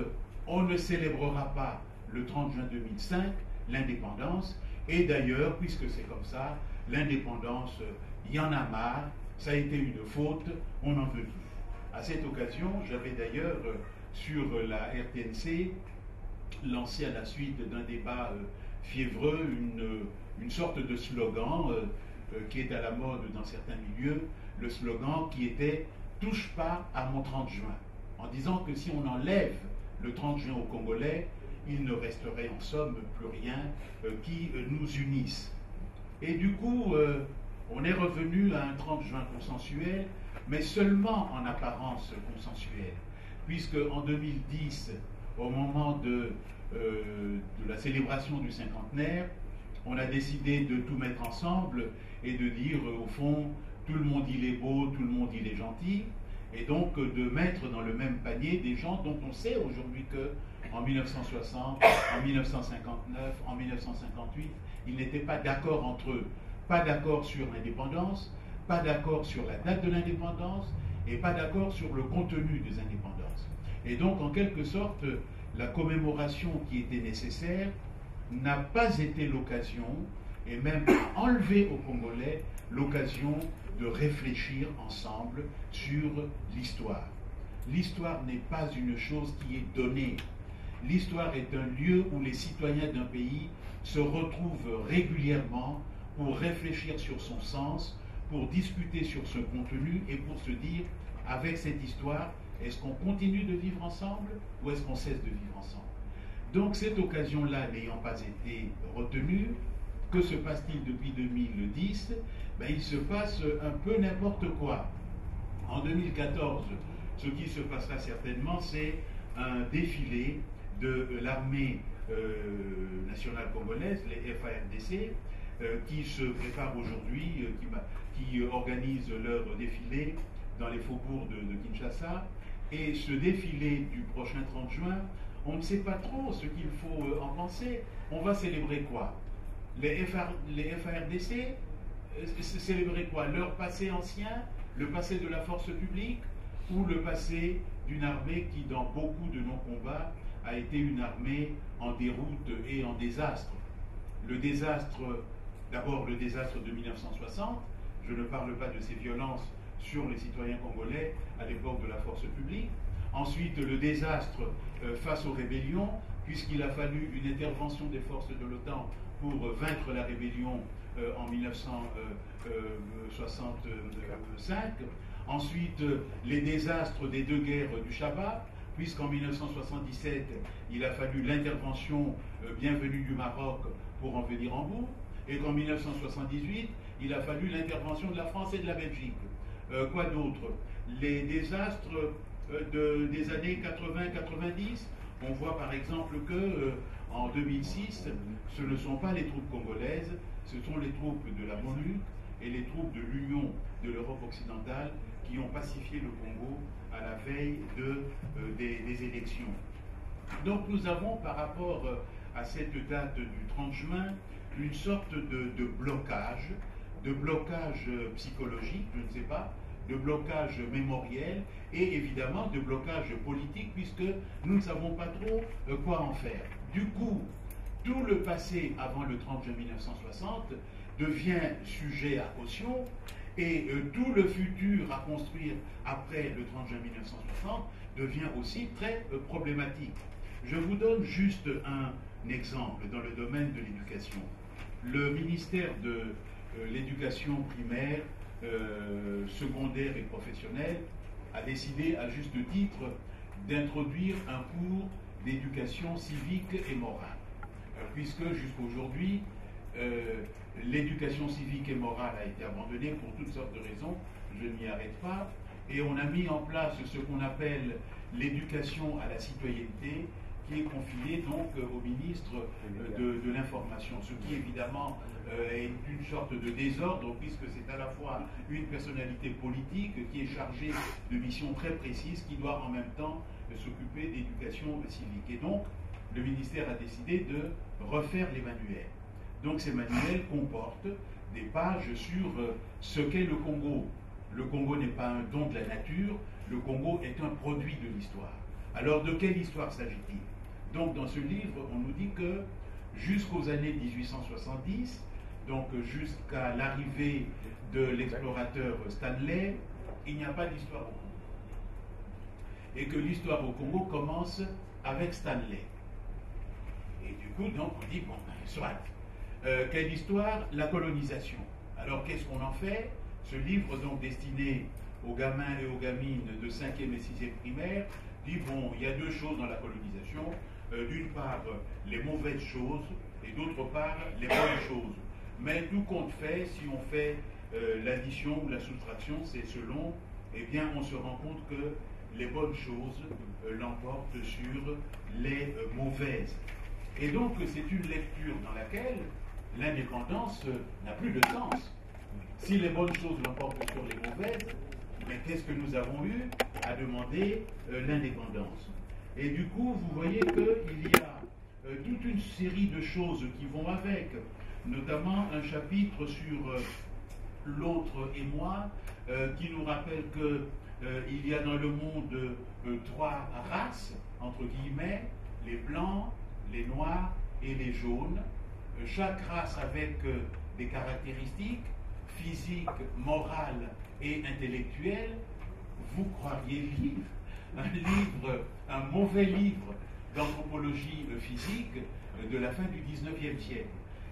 on ne célébrera pas le 30 juin 2005 l'indépendance, et d'ailleurs, puisque c'est comme ça, l'indépendance, il y en a marre, ça a été une faute, on n'en veut plus. À cette occasion, j'avais d'ailleurs sur la RTNC lancé à la suite d'un débat fiévreux une sorte de slogan qui est à la mode dans certains milieux, le slogan qui était « Touche pas à mon 30 juin », en disant que si on enlève le 30 juin aux Congolais, il ne resterait en somme plus rien qui nous unisse. Et du coup, on est revenu à un 30 juin consensuel, mais seulement en apparence consensuel, puisque en 2010, au moment de la célébration du cinquantenaire, on a décidé de tout mettre ensemble et de dire, au fond, tout le monde il est beau, tout le monde il est gentil, et donc de mettre dans le même panier des gens dont on sait aujourd'hui que en 1960, en 1959, en 1958, ils n'étaient pas d'accord entre eux. Pas d'accord sur l'indépendance, pas d'accord sur la date de l'indépendance, et pas d'accord sur le contenu des indépendances. Et donc, en quelque sorte, la commémoration qui était nécessaire n'a pas été l'occasion, et même a enlevé aux Congolais l'occasion de réfléchir ensemble sur l'histoire. L'histoire n'est pas une chose qui est donnée. L'histoire est un lieu où les citoyens d'un pays se retrouvent régulièrement pour réfléchir sur son sens, pour discuter sur ce contenu et pour se dire, avec cette histoire, est-ce qu'on continue de vivre ensemble ou est-ce qu'on cesse de vivre ensemble? Donc cette occasion-là n'ayant pas été retenue, que se passe-t-il depuis 2010? Il se passe un peu n'importe quoi. En 2014, ce qui se passera certainement, c'est un défilé de l'armée nationale congolaise, les FARDC, qui se préparent aujourd'hui, qui organisent leur défilé dans les faubourgs de Kinshasa. Et ce défilé du prochain 30 juin, on ne sait pas trop ce qu'il faut en penser. On va célébrer quoi? Les FARDC, célébrer quoi? Leur passé ancien, le passé de la force publique, ou le passé d'une armée qui, dans beaucoup de nos combats, a été une armée en déroute et en désastre. Le désastre, d'abord le désastre de 1960, je ne parle pas de ces violences sur les citoyens congolais à l'époque de la force publique. Ensuite, le désastre face aux rébellions, puisqu'il a fallu une intervention des forces de l'OTAN pour vaincre la rébellion en 1965. Ensuite, les désastres des deux guerres du Chabat, puisqu'en 1977, il a fallu l'intervention bienvenue du Maroc pour en venir en bout, et qu'en 1978, il a fallu l'intervention de la France et de la Belgique. Quoi d'autre? Les désastres des années 80-90, on voit par exemple que en 2006, ce ne sont pas les troupes congolaises, ce sont les troupes de la MONUC et les troupes de l'Union de l'Europe occidentale qui ont pacifié le Congo à la veille des élections. Donc nous avons par rapport à cette date du 30 juin une sorte de blocage psychologique, je ne sais pas, de blocage mémoriel et évidemment de blocage politique puisque nous ne savons pas trop quoi en faire. Du coup, tout le passé avant le 30 juin 1960 devient sujet à caution et tout le futur à construire après le 30 juin 1960 devient aussi très problématique. Je vous donne juste un exemple dans le domaine de l'éducation. Le ministère de l'éducation primaire, secondaire et professionnelle a décidé à juste titre d'introduire un cours d'éducation civique et morale. Puisque jusqu'aujourd'hui, l'éducation civique et morale a été abandonnée pour toutes sortes de raisons, je n'y arrête pas, et on a mis en place ce qu'on appelle l'éducation à la citoyenneté, qui est confiée donc au ministre de l'information, ce qui évidemment est une sorte de désordre, puisque c'est à la fois une personnalité politique qui est chargée de missions très précises, qui doit en même temps s'occuper d'éducation civique. Et donc, le ministère a décidé de refaire les manuels. Donc ces manuels comportent des pages sur ce qu'est le Congo. Le Congo n'est pas un don de la nature, le Congo est un produit de l'histoire. Alors de quelle histoire s'agit-il? Donc dans ce livre, on nous dit que jusqu'aux années 1870, donc jusqu'à l'arrivée de l'explorateur Stanley, il n'y a pas d'histoire au Congo. Et que l'histoire au Congo commence avec Stanley. Et du coup, donc, on dit, bon, soit. Quelle histoire? La colonisation. Alors, qu'est-ce qu'on en fait? Ce livre, donc, destiné aux gamins et aux gamines de 5e et 6e primaire, dit, bon, il y a deux choses dans la colonisation. D'une part, les mauvaises choses, et d'autre part, les bonnes choses. Mais tout compte fait, si on fait l'addition ou la soustraction, c'est selon, eh bien, on se rend compte que les bonnes choses l'emportent sur les mauvaises. Et donc, c'est une lecture dans laquelle l'indépendance n'a plus de sens. Si les bonnes choses l'emportent sur les mauvaises, mais qu'est-ce que nous avons eu à demander l'indépendance? Et du coup, vous voyez qu'il y a toute une série de choses qui vont avec, notamment un chapitre sur l'autre et moi, qui nous rappelle qu'il y a dans le monde trois races, entre guillemets, les blancs, les noirs et les jaunes, chaque race avec des caractéristiques physiques, morales et intellectuelles. Vous croiriez lire un mauvais livre d'anthropologie physique de la fin du 19e siècle.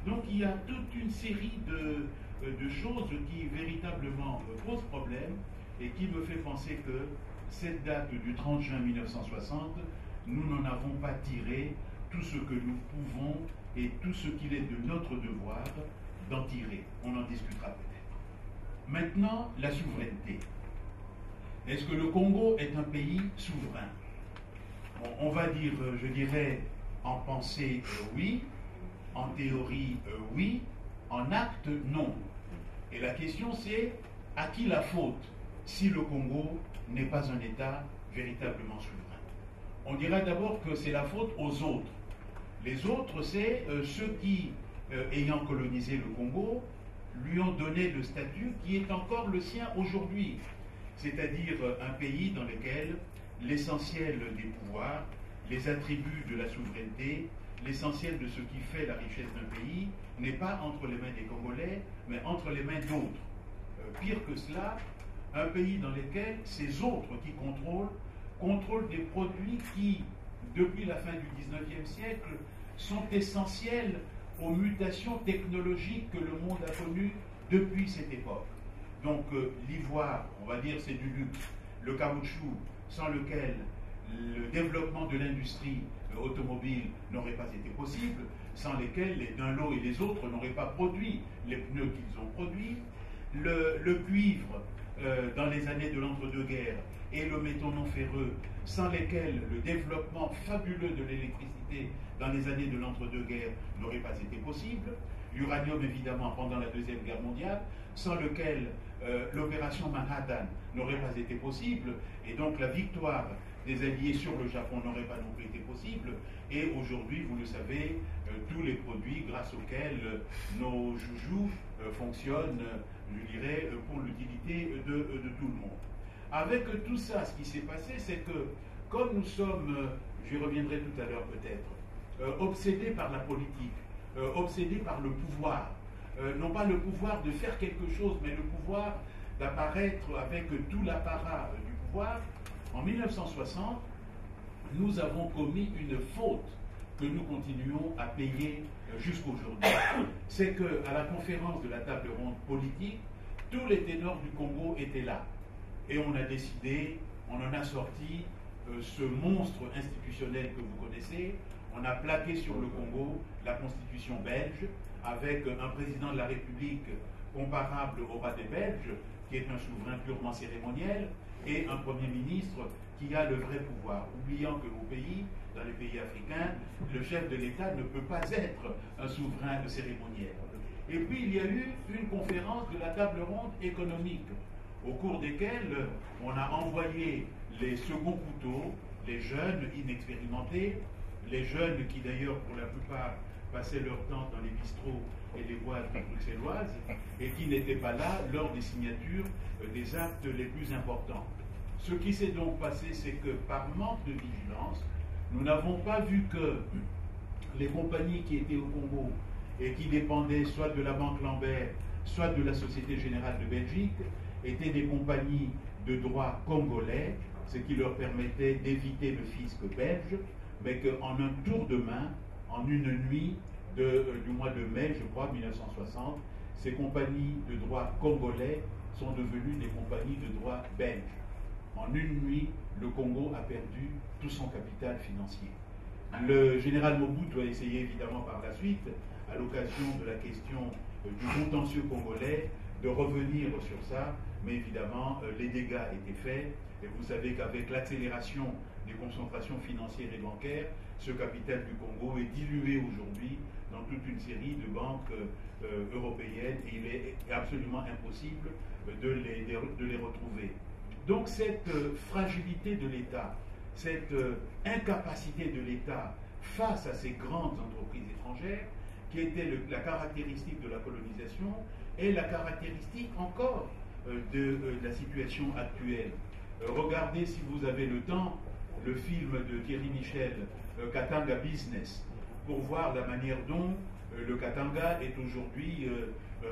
Donc il y a toute une série de choses qui véritablement posent problème et qui me fait penser que cette date du 30 juin 1960, nous n'en avons pas tiré tout ce que nous pouvons et tout ce qu'il est de notre devoir d'en tirer. On en discutera peut-être. Maintenant, la souveraineté. Est-ce que le Congo est un pays souverain? On va dire, je dirais, en pensée, oui, en théorie, oui, en acte, non. Et la question c'est, à qui la faute si le Congo n'est pas un État véritablement souverain? On dira d'abord que c'est la faute aux autres. Les autres, c'est ceux qui, ayant colonisé le Congo, lui ont donné le statut qui est encore le sien aujourd'hui. C'est-à-dire un pays dans lequel l'essentiel des pouvoirs, les attributs de la souveraineté, l'essentiel de ce qui fait la richesse d'un pays n'est pas entre les mains des Congolais, mais entre les mains d'autres. Pire que cela, un pays dans lequel ces autres qui contrôlent des produits qui, depuis la fin du XIXe siècle, sont essentiels aux mutations technologiques que le monde a connues depuis cette époque. Donc l'ivoire, on va dire, c'est du luxe. Le caoutchouc, sans lequel le développement de l'industrie automobile n'aurait pas été possible, sans lesquels les Dunlop et les autres n'auraient pas produit les pneus qu'ils ont produits. Le cuivre, dans les années de l'entre-deux-guerres, et le métaux non ferreux, sans lesquels le développement fabuleux de l'électricité dans les années de l'entre-deux-guerres n'aurait pas été possible. L'uranium, évidemment, pendant la Deuxième Guerre mondiale, sans lequel l'opération Manhattan n'aurait pas été possible, et donc la victoire des Alliés sur le Japon n'aurait pas non plus été possible. Et aujourd'hui, vous le savez, tous les produits grâce auxquels nos joujoux fonctionnent, je dirais, pour l'utilité de tout le monde. Avec tout ça, ce qui s'est passé, c'est que, comme nous sommes, j'y reviendrai tout à l'heure peut-être, obsédés par la politique, obsédés par le pouvoir, non pas le pouvoir de faire quelque chose, mais le pouvoir d'apparaître avec tout l'apparat du pouvoir, en 1960, nous avons commis une faute que nous continuons à payer jusqu'aujourd'hui. C'est qu'à la conférence de la table ronde politique, tous les ténors du Congo étaient là. Et on a décidé, on en a sorti ce monstre institutionnel que vous connaissez. On a plaqué sur le Congo la constitution belge avec un président de la République comparable au roi des Belges, qui est un souverain purement cérémoniel, et un Premier ministre qui a le vrai pouvoir, oubliant que au pays, dans les pays africains, le chef de l'État ne peut pas être un souverain cérémoniel. Et puis il y a eu une conférence de la table ronde économique, au cours desquelles on a envoyé les seconds couteaux, les jeunes inexpérimentés, les jeunes qui d'ailleurs pour la plupart passaient leur temps dans les bistrots et les boîtes bruxelloises et qui n'étaient pas là lors des signatures des actes les plus importants. Ce qui s'est donc passé, c'est que par manque de vigilance, nous n'avons pas vu que les compagnies qui étaient au Congo et qui dépendaient soit de la Banque Lambert, soit de la Société Générale de Belgique, étaient des compagnies de droit congolais, ce qui leur permettait d'éviter le fisc belge, mais qu'en un tour de main, en une nuit du mois de mai, je crois, 1960, ces compagnies de droit congolais sont devenues des compagnies de droit belge. En une nuit, le Congo a perdu tout son capital financier. Le général Mobutu a essayé évidemment par la suite, à l'occasion de la question du contentieux congolais, de revenir sur ça, mais évidemment les dégâts étaient faits, et vous savez qu'avec l'accélération des concentrations financières et bancaires, ce capital du Congo est dilué aujourd'hui dans toute une série de banques européennes, et il est absolument impossible de les retrouver. Donc cette fragilité de l'État, cette incapacité de l'État face à ces grandes entreprises étrangères, qui était la caractéristique de la colonisation, est la caractéristique encore de la situation actuelle. Regardez, si vous avez le temps, le film de Thierry Michel, Katanga Business, pour voir la manière dont le Katanga est aujourd'hui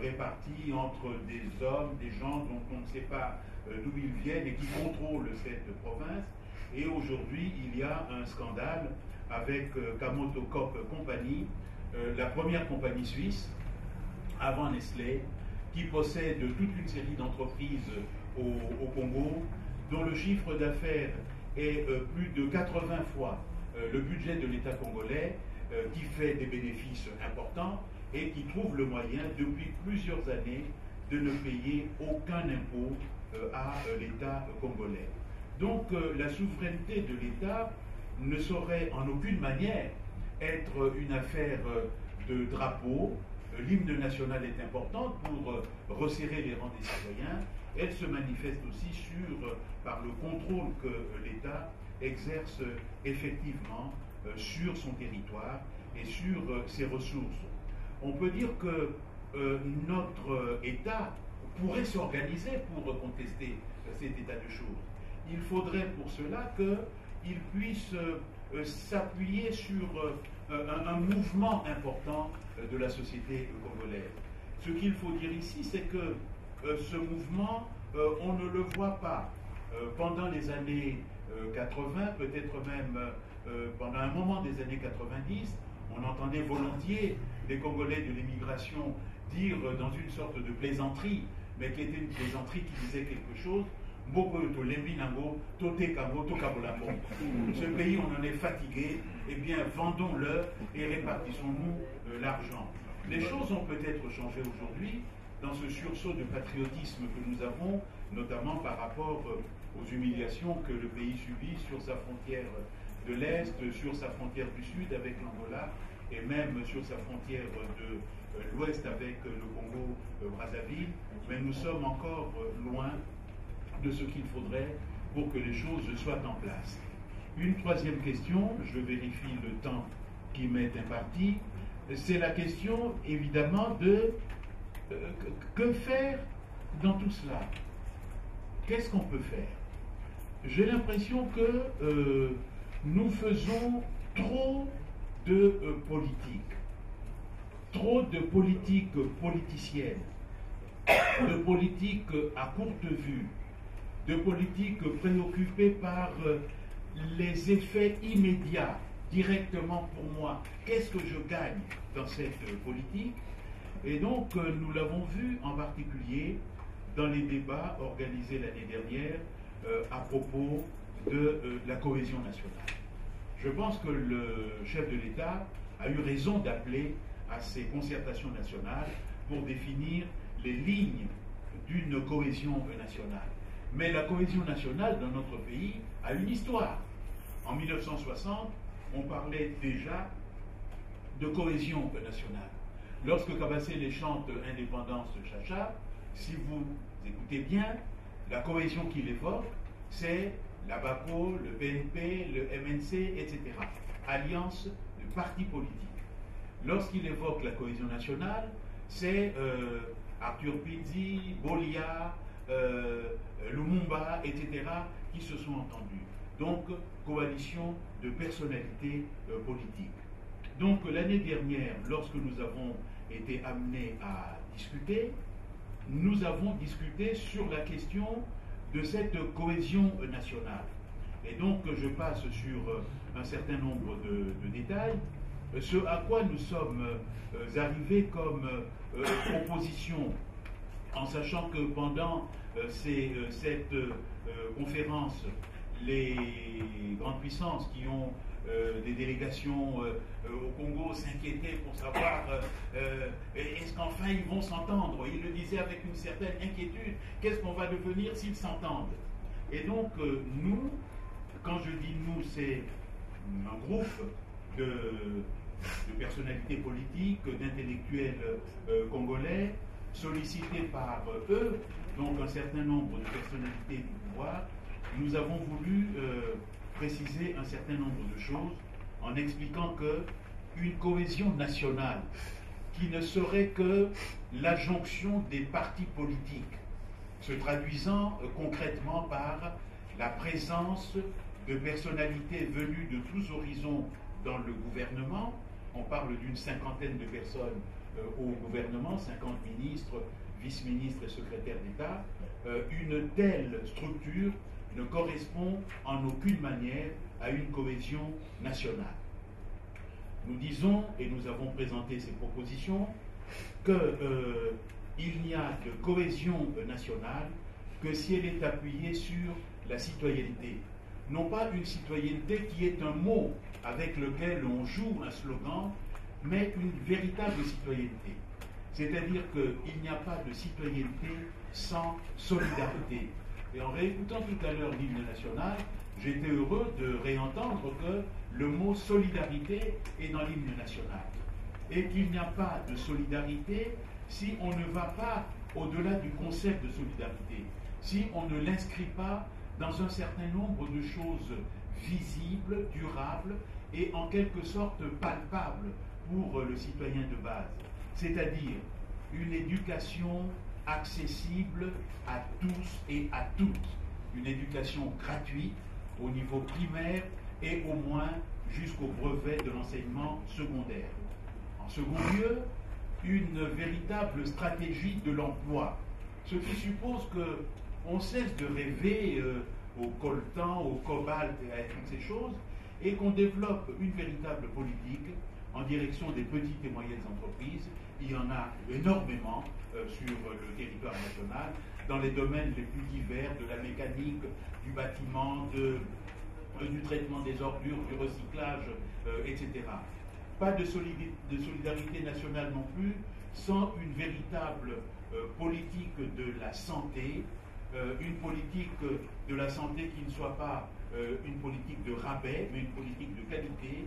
réparti entre des hommes, des gens dont on ne sait pas d'où ils viennent et qui contrôlent cette province. Et aujourd'hui, il y a un scandale avec Kamoto Corp Company, la première compagnie suisse, avant Nestlé, qui possède toute une série d'entreprises au Congo, dont le chiffre d'affaires est plus de 80 fois le budget de l'État congolais, qui fait des bénéfices importants et qui trouve le moyen, depuis plusieurs années, de ne payer aucun impôt à l'État congolais. Donc la souveraineté de l'État ne saurait en aucune manière être une affaire de drapeau. L'hymne national est important pour resserrer les rangs des citoyens. Elle se manifeste aussi par le contrôle que l'État exerce effectivement sur son territoire et sur ses ressources. On peut dire que notre État pourrait s'organiser pour contester cet état de choses. Il faudrait pour cela qu'il puisse s'appuyer sur un mouvement important de la société congolaise. Ce qu'il faut dire ici, c'est que ce mouvement, on ne le voit pas. Pendant les années 80, peut-être même pendant un moment des années 90, on entendait volontiers les Congolais de l'immigration dire dans une sorte de plaisanterie, mais qui était une plaisanterie qui disait quelque chose. Ce pays, on en est fatigué, eh bien vendons-le et répartissons-nous l'argent. Les choses ont peut-être changé aujourd'hui dans ce sursaut de patriotisme que nous avons, notamment par rapport aux humiliations que le pays subit sur sa frontière de l'Est, sur sa frontière du Sud avec l'Angola et même sur sa frontière de l'Ouest avec le Congo-Brazzaville. Mais nous sommes encore loin de ce qu'il faudrait pour que les choses soient en place. Une troisième question, je vérifie le temps qui m'est imparti, c'est la question évidemment de que faire dans tout cela? Qu'est-ce qu'on peut faire? J'ai l'impression que nous faisons trop de politique politicienne, de politique à courte vue, de politique préoccupée par les effets immédiats, directement pour moi. Qu'est-ce que je gagne dans cette politique? Et donc, nous l'avons vu en particulier dans les débats organisés l'année dernière à propos de la cohésion nationale. Je pense que le chef de l'État a eu raison d'appeler à ces concertations nationales pour définir les lignes d'une cohésion nationale. Mais la cohésion nationale dans notre pays a une histoire. En 1960, on parlait déjà de cohésion nationale. Lorsque Kabasele chante Indépendance Chacha, si vous écoutez bien, la cohésion qu'il évoque, c'est l'ABACO, le BNP, le MNC, etc. Alliance de partis politiques. Lorsqu'il évoque la cohésion nationale, c'est Arthur Pizzi, Bolia, Lumumba, etc., qui se sont entendus. Donc, coalition de personnalités politiques. Donc, l'année dernière, lorsque nous avons été amenés à discuter, nous avons discuté sur la question de cette cohésion nationale. Et donc, je passe sur un certain nombre de détails. Ce à quoi nous sommes arrivés comme proposition, en sachant que pendant cette conférence, les grandes puissances qui ont des délégations au Congo s'inquiétaient pour savoir est-ce qu'enfin ils vont s'entendre. Ils le disaient avec une certaine inquiétude, qu'est-ce qu'on va devenir s'ils s'entendent? Et donc nous, quand je dis nous, c'est un groupe de personnalités politiques, d'intellectuels congolais, sollicités par eux, donc un certain nombre de personnalités du pouvoir. Nous avons voulu préciser un certain nombre de choses en expliquant que une cohésion nationale qui ne serait que l'adjonction des partis politiques, se traduisant concrètement par la présence de personnalités venues de tous horizons dans le gouvernement, on parle d'une cinquantaine de personnes au gouvernement, 50 ministres, vice-ministres et secrétaires d'État. Une telle structure ne correspond en aucune manière à une cohésion nationale. Nous disons, et nous avons présenté ces propositions, qu'il n'y a de cohésion nationale que si elle est appuyée sur la citoyenneté. Non pas une citoyenneté qui est un mot avec lequel on joue un slogan, mais une véritable citoyenneté. C'est-à-dire qu'il n'y a pas de citoyenneté sans solidarité. Et en réécoutant tout à l'heure l'hymne national, j'étais heureux de réentendre que le mot solidarité est dans l'hymne national. Et qu'il n'y a pas de solidarité si on ne va pas au-delà du concept de solidarité, si on ne l'inscrit pas dans un certain nombre de choses visibles, durables et en quelque sorte palpables pour le citoyen de base. C'est-à-dire une éducation accessible à tous et à toutes, une éducation gratuite au niveau primaire et au moins jusqu'au brevet de l'enseignement secondaire. En second lieu, une véritable stratégie de l'emploi, ce qui suppose qu'on cesse de rêver au coltan, au cobalt et à toutes ces choses, et qu'on développe une véritable politique en direction des petites et moyennes entreprises. Il y en a énormément sur le territoire national, dans les domaines les plus divers, de la mécanique, du bâtiment, du traitement des ordures, du recyclage, etc. Pas de solidarité nationale non plus, sans une véritable politique de la santé, une politique de la santé qui ne soit pas une politique de rabais, mais une politique de qualité,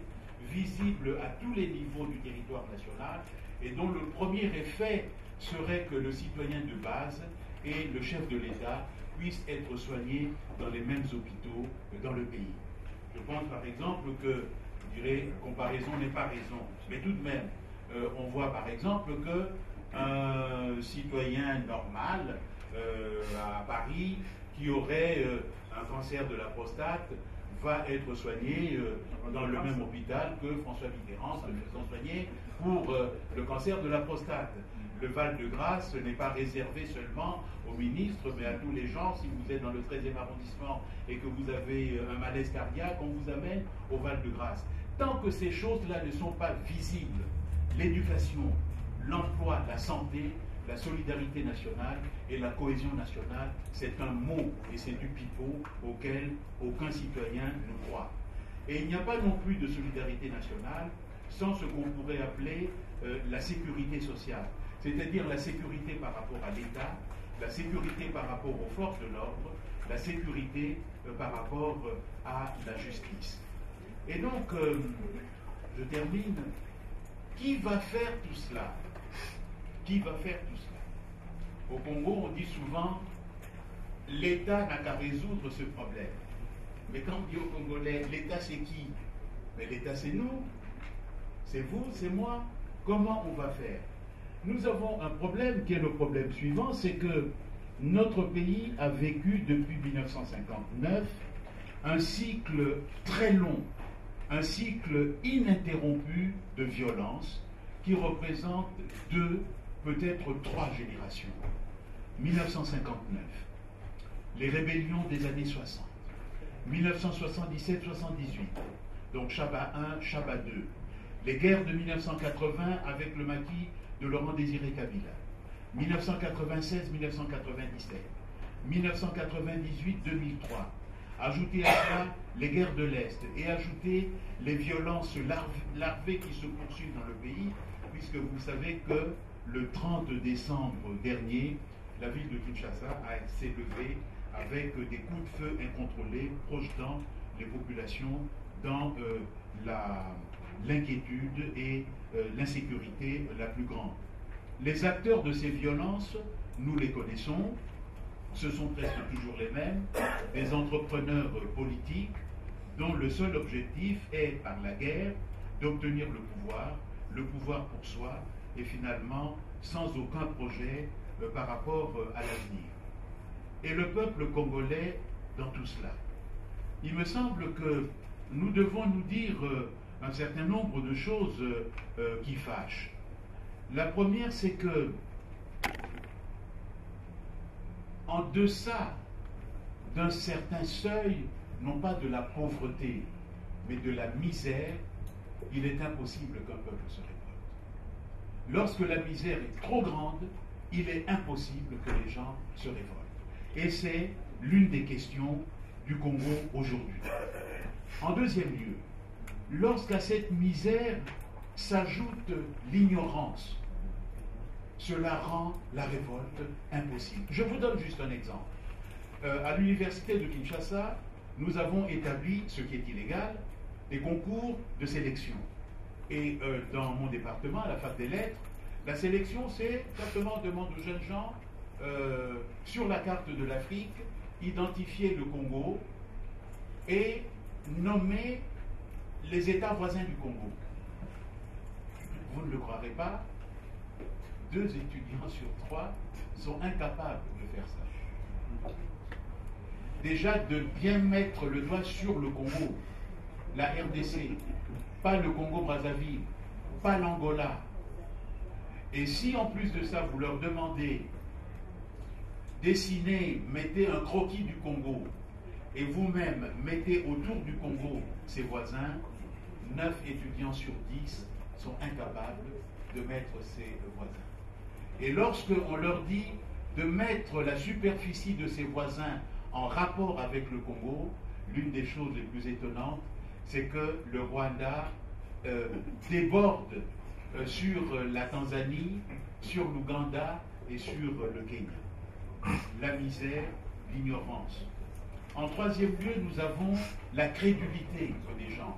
visible à tous les niveaux du territoire national, et dont le premier effet serait que le citoyen de base et le chef de l'État puissent être soignés dans les mêmes hôpitaux dans le pays. Je pense par exemple que, je dirais, comparaison n'est pas raison, mais tout de même, on voit par exemple qu'un citoyen normal à Paris qui aurait un cancer de la prostate va être soigné dans le même hôpital que François Mitterrand se faisant soigner pour le cancer de la prostate. Le Val-de-Grâce n'est pas réservé seulement aux ministres, mais à tous les gens. Si vous êtes dans le 13e arrondissement et que vous avez un malaise cardiaque, on vous amène au Val-de-Grâce. Tant que ces choses-là ne sont pas visibles, l'éducation, l'emploi, la santé, la solidarité nationale et la cohésion nationale, c'est un mot et c'est du pipeau auquel aucun citoyen ne croit. Et il n'y a pas non plus de solidarité nationale sans ce qu'on pourrait appeler la sécurité sociale, c'est-à-dire la sécurité par rapport à l'État, la sécurité par rapport aux forces de l'ordre, la sécurité par rapport à la justice. Et donc, je termine, qui va faire tout cela? Qui va faire tout cela? Au Congo, on dit souvent, l'État n'a qu'à résoudre ce problème. Mais quand on dit aux Congolais, l'État c'est qui? Mais l'État c'est nous, c'est vous, c'est moi. Comment on va faire? Nous avons un problème qui est le problème suivant, c'est que notre pays a vécu depuis 1959 un cycle très long, un cycle ininterrompu de violence qui représente 2, peut-être 3 générations. 1959, les rébellions des années 60, 1977-78, donc Chabat 1, Chabat 2, les guerres de 1980 avec le maquis de Laurent-Désiré Kabila, 1996-1997, 1998-2003, ajouter à cela les guerres de l'Est et ajouter les violences larvées qui se poursuivent dans le pays, puisque vous savez que le 30 décembre dernier, la ville de Kinshasa s'est levée avec des coups de feu incontrôlés, projetant les populations dans l'inquiétude et l'insécurité la plus grande. Les acteurs de ces violences, nous les connaissons, ce sont presque toujours les mêmes, des entrepreneurs politiques dont le seul objectif est, par la guerre, d'obtenir le pouvoir pour soi, et finalement sans aucun projet par rapport à l'avenir. Et le peuple congolais dans tout cela. Il me semble que nous devons nous dire un certain nombre de choses qui fâchent. La première, c'est que en deçà d'un certain seuil, non pas de la pauvreté, mais de la misère, il est impossible qu'un peuple se révolte. Lorsque la misère est trop grande, il est impossible que les gens se révoltent. Et c'est l'une des questions du Congo aujourd'hui. En deuxième lieu, lorsqu'à cette misère s'ajoute l'ignorance, cela rend la révolte impossible. Je vous donne juste un exemple. À l'université de Kinshasa, nous avons établi, ce qui est illégal, des concours de sélection. Et dans mon département, à la fac des lettres, la sélection, c'est simplement on demande aux jeunes gens, sur la carte de l'Afrique, identifier le Congo et nommer les États voisins du Congo. Vous ne le croirez pas, 2 étudiants sur 3 sont incapables de faire ça. Déjà de bien mettre le doigt sur le Congo, la RDC, pas le Congo-Brazzaville, pas l'Angola. Et si en plus de ça vous leur demandez dessinez, mettez un croquis du Congo et vous-même mettez autour du Congo ses voisins, 9 étudiants sur 10 sont incapables de mettre ses voisins. Et lorsque on leur dit de mettre la superficie de ses voisins en rapport avec le Congo, l'une des choses les plus étonnantes, c'est que le Rwanda déborde sur la Tanzanie, sur l'Ouganda et sur le Kenya. La misère, l'ignorance. En troisième lieu, nous avons la crédulité des gens.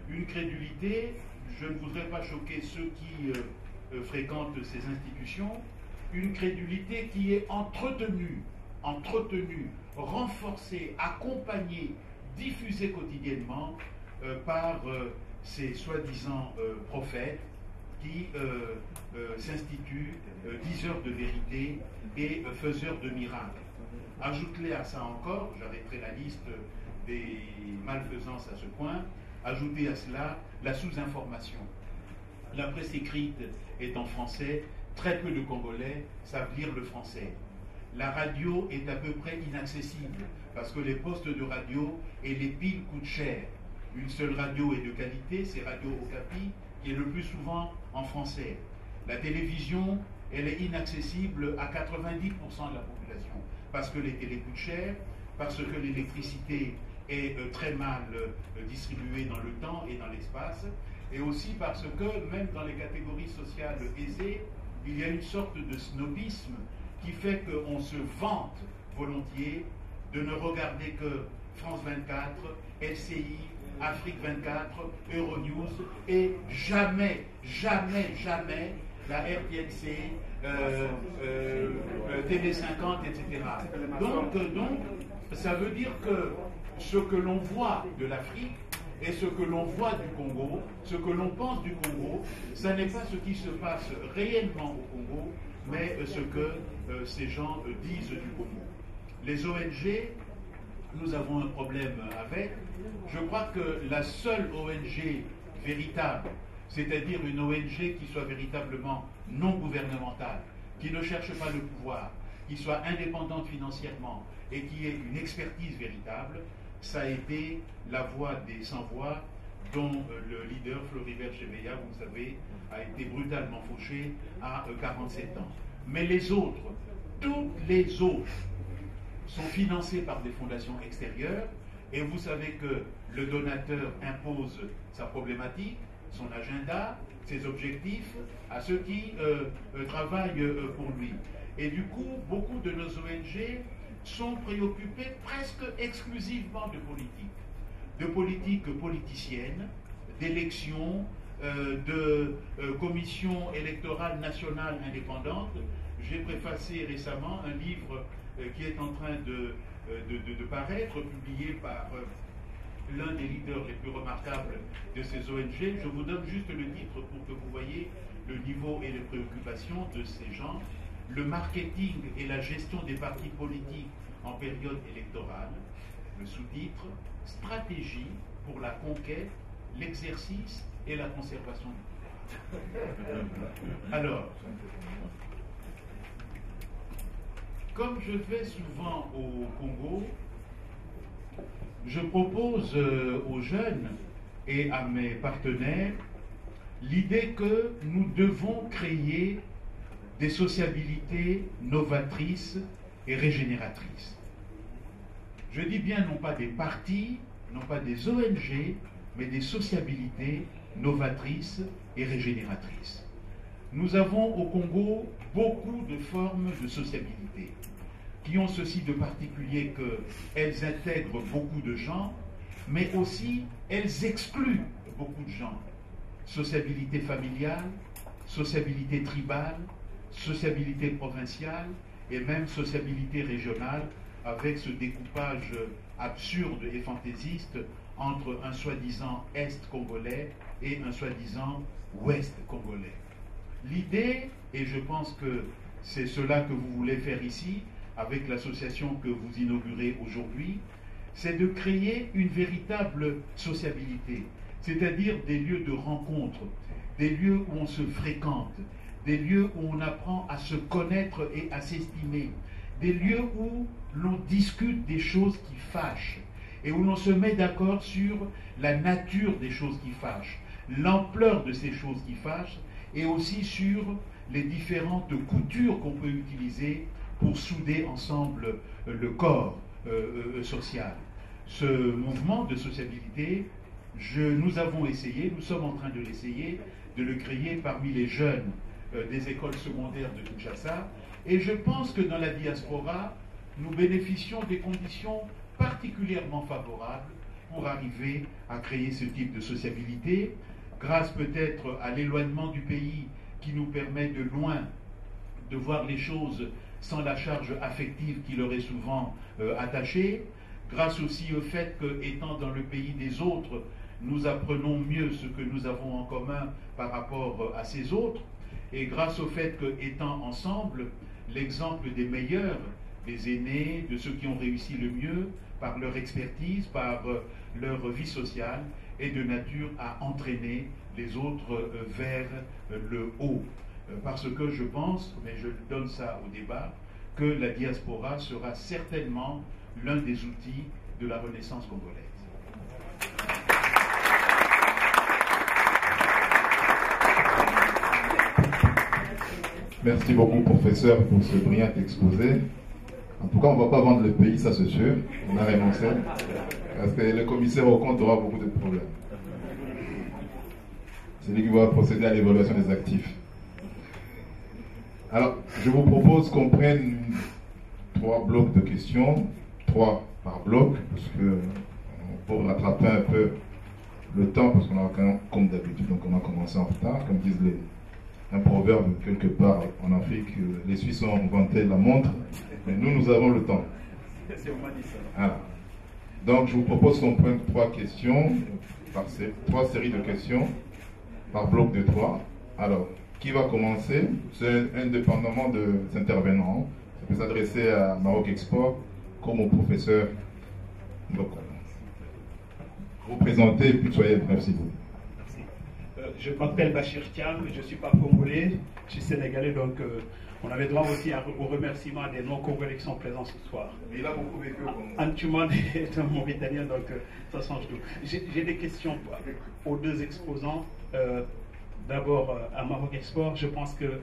Une crédulité, je ne voudrais pas choquer ceux qui fréquentent ces institutions, une crédulité qui est entretenue, renforcée, accompagnée, diffusée quotidiennement par ces soi-disant prophètes qui s'instituent diseurs de vérité et faiseurs de miracles. Ajoutez à ça encore, j'arrêterai la liste des malfaisances à ce point, ajoutez à cela la sous-information. La presse écrite est en français, très peu de Congolais savent lire le français. La radio est à peu près inaccessible parce que les postes de radio et les piles coûtent cher. Une seule radio est de qualité, c'est Radio Okapi, qui est le plus souvent en français. La télévision, elle est inaccessible à 90% de la population parce que les télés coûtent cher, parce que l'électricité est très mal distribuée dans le temps et dans l'espace, et aussi parce que même dans les catégories sociales aisées, il y a une sorte de snobisme qui fait qu'on se vante volontiers de ne regarder que France 24, LCI, Afrique 24, Euronews et jamais, jamais, jamais la RTNC, TV 50, etc. Donc, ça veut dire que ce que l'on voit de l'Afrique et ce que l'on voit du Congo, ce que l'on pense du Congo, ça n'est pas ce qui se passe réellement au Congo, mais ce que ces gens disent du Congo. Les ONG, nous avons un problème avec. Je crois que la seule ONG véritable, c'est-à-dire une ONG qui soit véritablement non gouvernementale, qui ne cherche pas le pouvoir, qui soit indépendante financièrement et qui ait une expertise véritable, ça a été la voix des sans-voix dont le leader, Floribert Chebeya, vous savez, a été brutalement fauché à 47 ans. Mais les autres, toutes les autres, sont financées par des fondations extérieures, et vous savez que le donateur impose sa problématique, son agenda, ses objectifs à ceux qui travaillent pour lui. Et du coup, beaucoup de nos ONG sont préoccupés presque exclusivement de politique politicienne, d'élections, de commissions électorales nationales indépendantes. J'ai préfacé récemment un livre qui est en train de paraître, publié par l'un des leaders les plus remarquables de ces ONG. Je vous donne juste le titre pour que vous voyez le niveau et les préoccupations de ces gens. Le marketing et la gestion des partis politiques en période électorale. Le sous-titre, stratégie pour la conquête l'exercice et la conservation du pouvoir. Alors, comme je vais souvent au Congo, je propose aux jeunes et à mes partenaires l'idée que nous devons créer des sociabilités novatrices et régénératrices. Je dis bien non pas des partis, non pas des ONG, mais des sociabilités novatrices et régénératrices. Nous avons au Congo beaucoup de formes de sociabilité qui ont ceci de particulier qu'elles intègrent beaucoup de gens, mais aussi elles excluent beaucoup de gens. Sociabilité familiale, sociabilité tribale, sociabilité provinciale et même sociabilité régionale, avec ce découpage absurde et fantaisiste entre un soi-disant Est congolais et un soi-disant Ouest congolais. L'idée, et je pense que c'est cela que vous voulez faire ici, avec l'association que vous inaugurez aujourd'hui, c'est de créer une véritable sociabilité, c'est-à-dire des lieux de rencontre, des lieux où on se fréquente, des lieux où on apprend à se connaître et à s'estimer, des lieux où l'on discute des choses qui fâchent et où l'on se met d'accord sur la nature des choses qui fâchent, l'ampleur de ces choses qui fâchent et aussi sur les différentes coutures qu'on peut utiliser pour souder ensemble le corps social. Ce mouvement de sociabilité, nous avons essayé, nous sommes en train de l'essayer, de le créer parmi les jeunes des écoles secondaires de Kinshasa. Et je pense que dans la diaspora, nous bénéficions des conditions particulièrement favorables pour arriver à créer ce type de sociabilité, grâce peut-être à l'éloignement du pays qui nous permet de loin de voir les choses sans la charge affective qui leur est souvent attachée, grâce aussi au fait qu'étant dans le pays des autres, nous apprenons mieux ce que nous avons en commun par rapport à ces autres, et grâce au fait qu'étant ensemble, l'exemple des meilleurs, des aînés, de ceux qui ont réussi le mieux, par leur expertise, par leur vie sociale, est de nature à entraîner les autres vers le haut. Parce que je pense, mais je donne ça au débat, que la diaspora sera certainement l'un des outils de la Renaissance congolaise. Merci beaucoup, professeur, pour ce brillant exposé. En tout cas, on ne va pas vendre le pays, ça c'est sûr. On a renoncé. Parce que le commissaire au compte aura beaucoup de problèmes. C'est lui qui va procéder à l'évaluation des actifs. Alors, je vous propose qu'on prenne 3 blocs de questions, 3 par bloc, parce que pour rattraper un peu le temps, parce qu'on a quand même, comme d'habitude, donc on a commencé en retard, comme disent un proverbe quelque part en Afrique, les Suisses ont inventé la montre, mais nous avons le temps. Voilà. Donc je vous propose qu'on prenne 3 questions, 3 séries de questions, par bloc de 3. Alors, qui va commencer? C'est indépendamment des intervenants. Ça peut s'adresser à Maroc Export comme au professeur. Donc, vous présentez et puis soyez bref s'il vous plaît. Je m'appelle Bachir Thiam, je ne suis pas congolais, je suis sénégalais, donc on avait droit aussi au remerciement des non-congolais qui sont présents ce soir. Mais il a beaucoup vécu au Congo. Antuman est un Mauritanien, donc ça change tout. J'ai des questions aux 2 exposants. D'abord, à Maroc Export, je pense que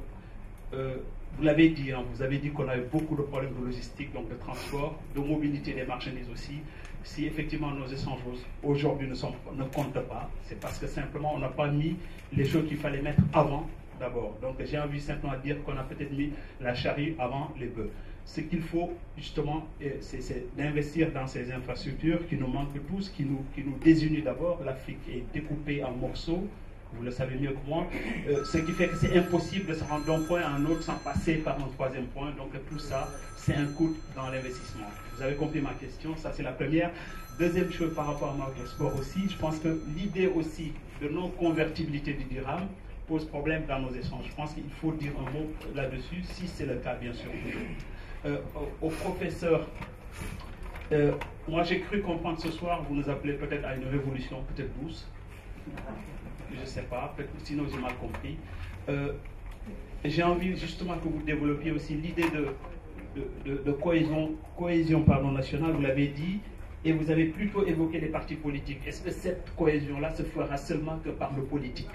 vous l'avez dit, hein, vous avez dit qu'on avait beaucoup de problèmes de logistique, donc de transport, de mobilité des marchandises aussi. Si effectivement nos échanges aujourd'hui ne comptent pas, c'est parce que simplement on n'a pas mis les choses qu'il fallait mettre avant d'abord. Donc j'ai envie simplement de dire qu'on a peut-être mis la charrue avant les bœufs. Ce qu'il faut justement, c'est d'investir dans ces infrastructures qui nous manquent tous, qui nous désunissent d'abord. L'Afrique est découpée en morceaux. Vous le savez mieux que moi, ce qui fait que c'est impossible de se rendre d'un point à un autre sans passer par un 3e point. Donc tout ça, c'est un coût dans l'investissement. Vous avez compris ma question, ça c'est la première. Deuxième chose par rapport à Maroc Export aussi, je pense que l'idée aussi de non-convertibilité du dirham pose problème dans nos échanges. Je pense qu'il faut dire un mot là-dessus, si c'est le cas bien sûr. Au professeur, moi j'ai cru comprendre ce soir, vous nous appelez peut-être à une révolution, peut-être douce. Je ne sais pas, sinon j'ai mal compris. J'ai envie justement que vous développiez aussi l'idée de cohésion nationale, vous l'avez dit, et vous avez plutôt évoqué les partis politiques. Est-ce que cette cohésion-là se fera seulement que par le politique?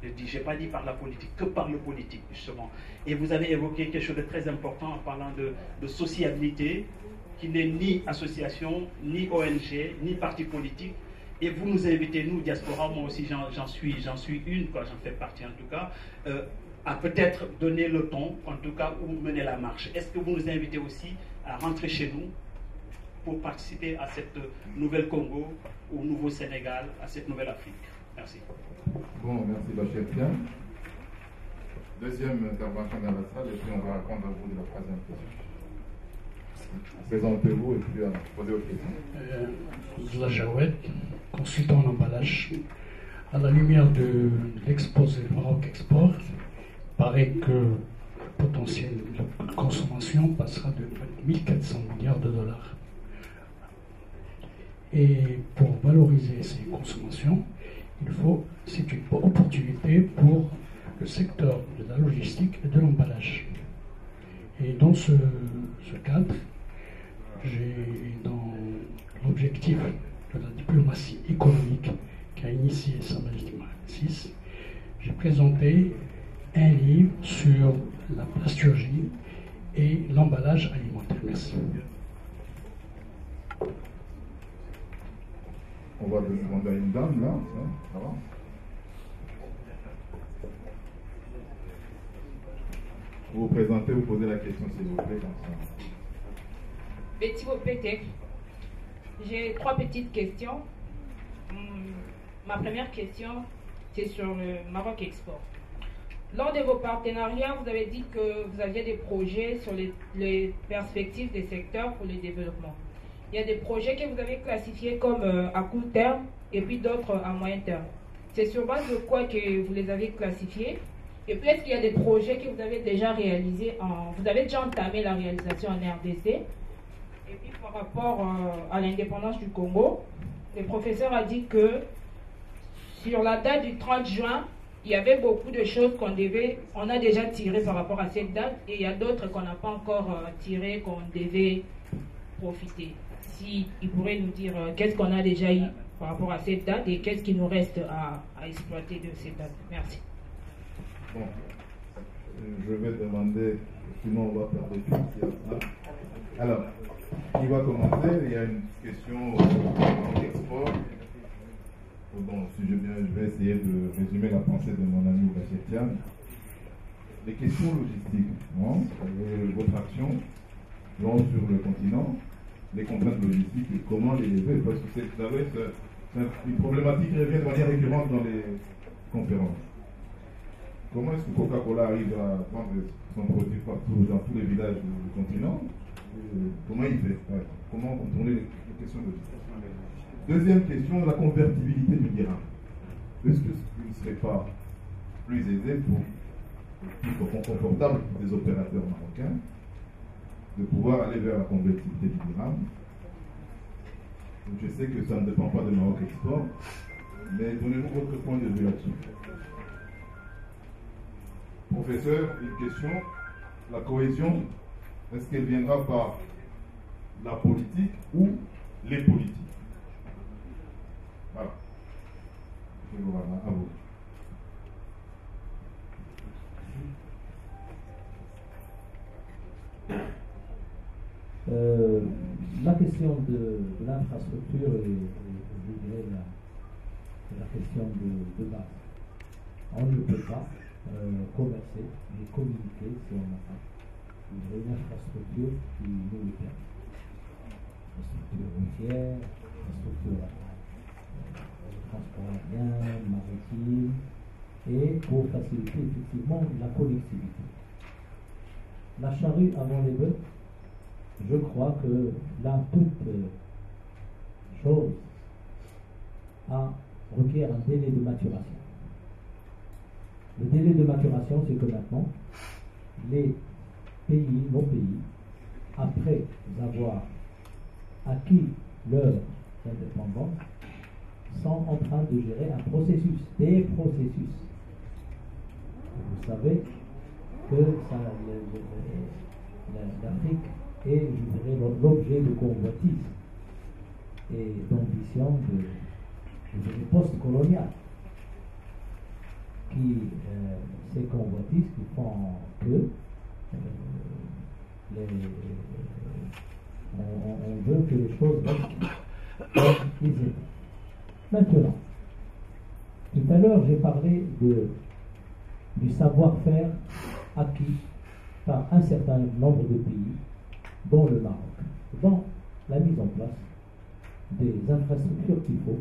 Je n'ai pas dit par la politique, que par le politique, justement. Et vous avez évoqué quelque chose de très important en parlant de sociabilité, qui n'est ni association, ni ONG, ni parti politique. Et vous nous invitez, nous, diaspora, moi aussi j'en suis une, quoi, j'en fais partie en tout cas, à peut-être donner le ton, en tout cas, ou mener la marche. Est-ce que vous nous invitez aussi à rentrer chez nous pour participer à cette nouvelle Congo, au nouveau Sénégal, à cette nouvelle Afrique? Merci. Bon, merci Bachir Tian. Deuxième intervention dans la salle, et puis on va répondre à vous de la troisième question. Présentez-vous et puis posez vos questions. Zoula Jawed, consultant en emballage. À la lumière de l'exposé Maroc Export, il paraît que le potentiel de consommation passera de 1400 milliards de dollars. Et pour valoriser ces consommations, c'est une opportunité pour le secteur de la logistique et de l'emballage. Et dans ce cadre, dans l'objectif de la diplomatie économique qu'a initié Sa Majesté Mohamed VI, j'ai présenté un livre sur la plasturgie et l'emballage alimentaire. Merci. On va demander à une dame là, ça va? Vous vous présentez, vous posez la question s'il vous plaît, comme ça. Betty Wopete. J'ai 3 petites questions. Ma première question, c'est sur le Maroc Export. Lors de vos partenariats, vous avez dit que vous aviez des projets sur les perspectives des secteurs pour le développement. Il y a des projets que vous avez classifiés comme à court terme et puis d'autres à moyen terme. C'est sur base de quoi que vous les avez classifiés? Et puis est-ce qu'il y a des projets que vous avez déjà réalisés, vous avez déjà entamé la réalisation en RDC? Et puis par rapport à l'indépendance du Congo, le professeur a dit que sur la date du 30 juin, il y avait beaucoup de choses on a déjà tirées par rapport à cette date, et il y a d'autres qu'on n'a pas encore tirées, qu'on devait profiter. Si il pourrait nous dire qu'est-ce qu'on a déjà eu par rapport à cette date et qu'est-ce qui nous reste à exploiter de cette date. Merci. Bon, je vais demander, sinon on va perdre du temps. Alors, qui va commencer? Il y a une question en export. Bon, si je vais essayer de résumer la pensée de mon ami Bachir Tian. Les questions logistiques, non? Votre action sur le continent, les contraintes logistiques et comment les lever, parce que c'est une problématique qui revient de manière récurrente dans les conférences. Comment est-ce que Coca-Cola arrive à vendre son produit partout dans tous les villages du continent? Comment il fait? Comment contourner les questions logistiques? Deuxième question, la convertibilité du dirham. Est-ce que ce ne serait pas plus aisé plus confortable pour des opérateurs marocains de pouvoir aller vers la convertibilité du dirham? Je sais que ça ne dépend pas de Maroc Export, mais donnez-nous votre point de vue là-dessus. Professeur, une question. La cohésion, est-ce qu'elle viendra par la politique ou les politiques? Voilà. À vous. La question de l'infrastructure est, je dirais, la question de base. On ne peut pas commercer et communiquer si on n'a pas une infrastructure qui nous le permet. La structure routière, la structure transport aérien, maritime, et pour faciliter effectivement la connectivité. La charrue avant les bœufs, je crois que là, toute chose requiert un délai de maturation. Le délai de maturation, c'est que maintenant, nos pays, après avoir acquis leur indépendance, sont en train de gérer un processus, des processus. Vous savez que l'Afrique est, je dirais, l'objet de convoitise et d'ambition de post-coloniale. Ces convoitises qui font que on veut que les choses restent aisées. Maintenant, tout à l'heure j'ai parlé du savoir-faire acquis par un certain nombre de pays, dont le Maroc, dans la mise en place des infrastructures qu'il faut.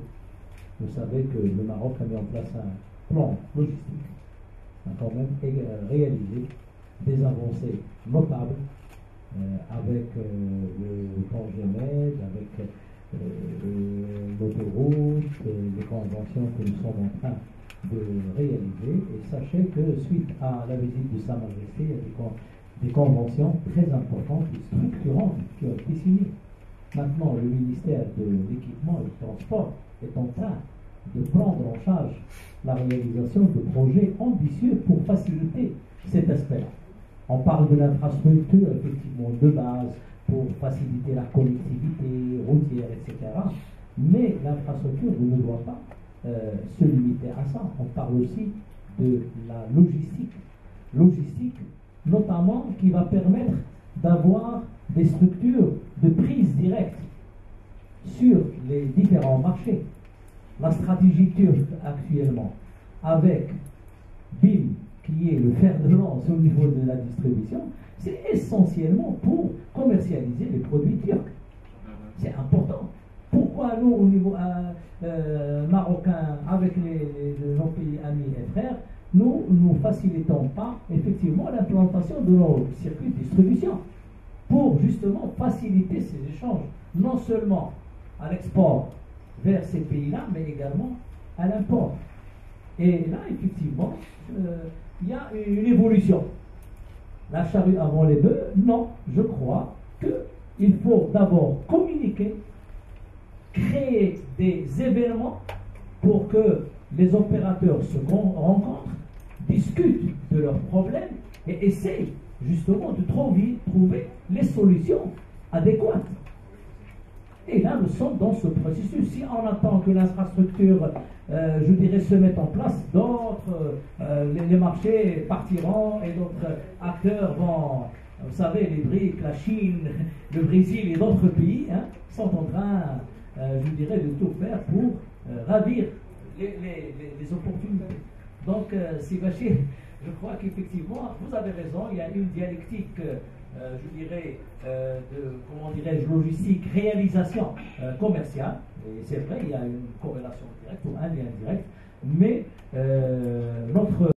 Vous savez que le Maroc a mis en place un plan logistique, a quand même réalisé des avancées notables avec le pont Gémed, avec l'autoroute, les conventions que nous sommes en train de réaliser. Et sachez que suite à la visite de Sa Majesté, il y a des conventions très importantes et structurantes qui ont été signées. Maintenant, le ministère de l'Équipement et du Transport est en train de prendre en charge la réalisation de projets ambitieux pour faciliter cet aspect-là. On parle de l'infrastructure, effectivement, de base, pour faciliter la connectivité routière, etc. Mais l'infrastructure ne doit pas se limiter à ça. On parle aussi de la logistique. Logistique, notamment, qui va permettre d'avoir des structures de prise directe sur les différents marchés. La stratégie turque actuellement, avec BİM, qui est le fer de lance au niveau de la distribution, c'est essentiellement pour commercialiser les produits turcs. C'est important. Pourquoi nous, au niveau marocain, avec nos pays amis et frères, nous ne facilitons pas effectivement l'implantation de nos circuits de distribution pour justement faciliter ces échanges, non seulement à l'export vers ces pays-là, mais également à l'import. Et là, effectivement, il y a une évolution. La charrue avant les bœufs, non, je crois qu'il faut d'abord communiquer, créer des événements pour que les opérateurs se rencontrent, discutent de leurs problèmes et essayent justement de trouver les solutions adéquates. Et là, nous sommes dans ce processus. Si on attend que l'infrastructure, je dirais, se mette en place, d'autres, les marchés partiront et d'autres acteurs vont, vous savez, les BRICS, la Chine, le Brésil et d'autres pays sont en train, je dirais, de tout faire pour ravir les opportunités. Donc, Sébastien, je crois qu'effectivement, vous avez raison, il y a une dialectique, je dirais, comment dirais-je, logistique, réalisation commerciale. Et c'est vrai, il y a une corrélation directe ou un lien direct, mais notre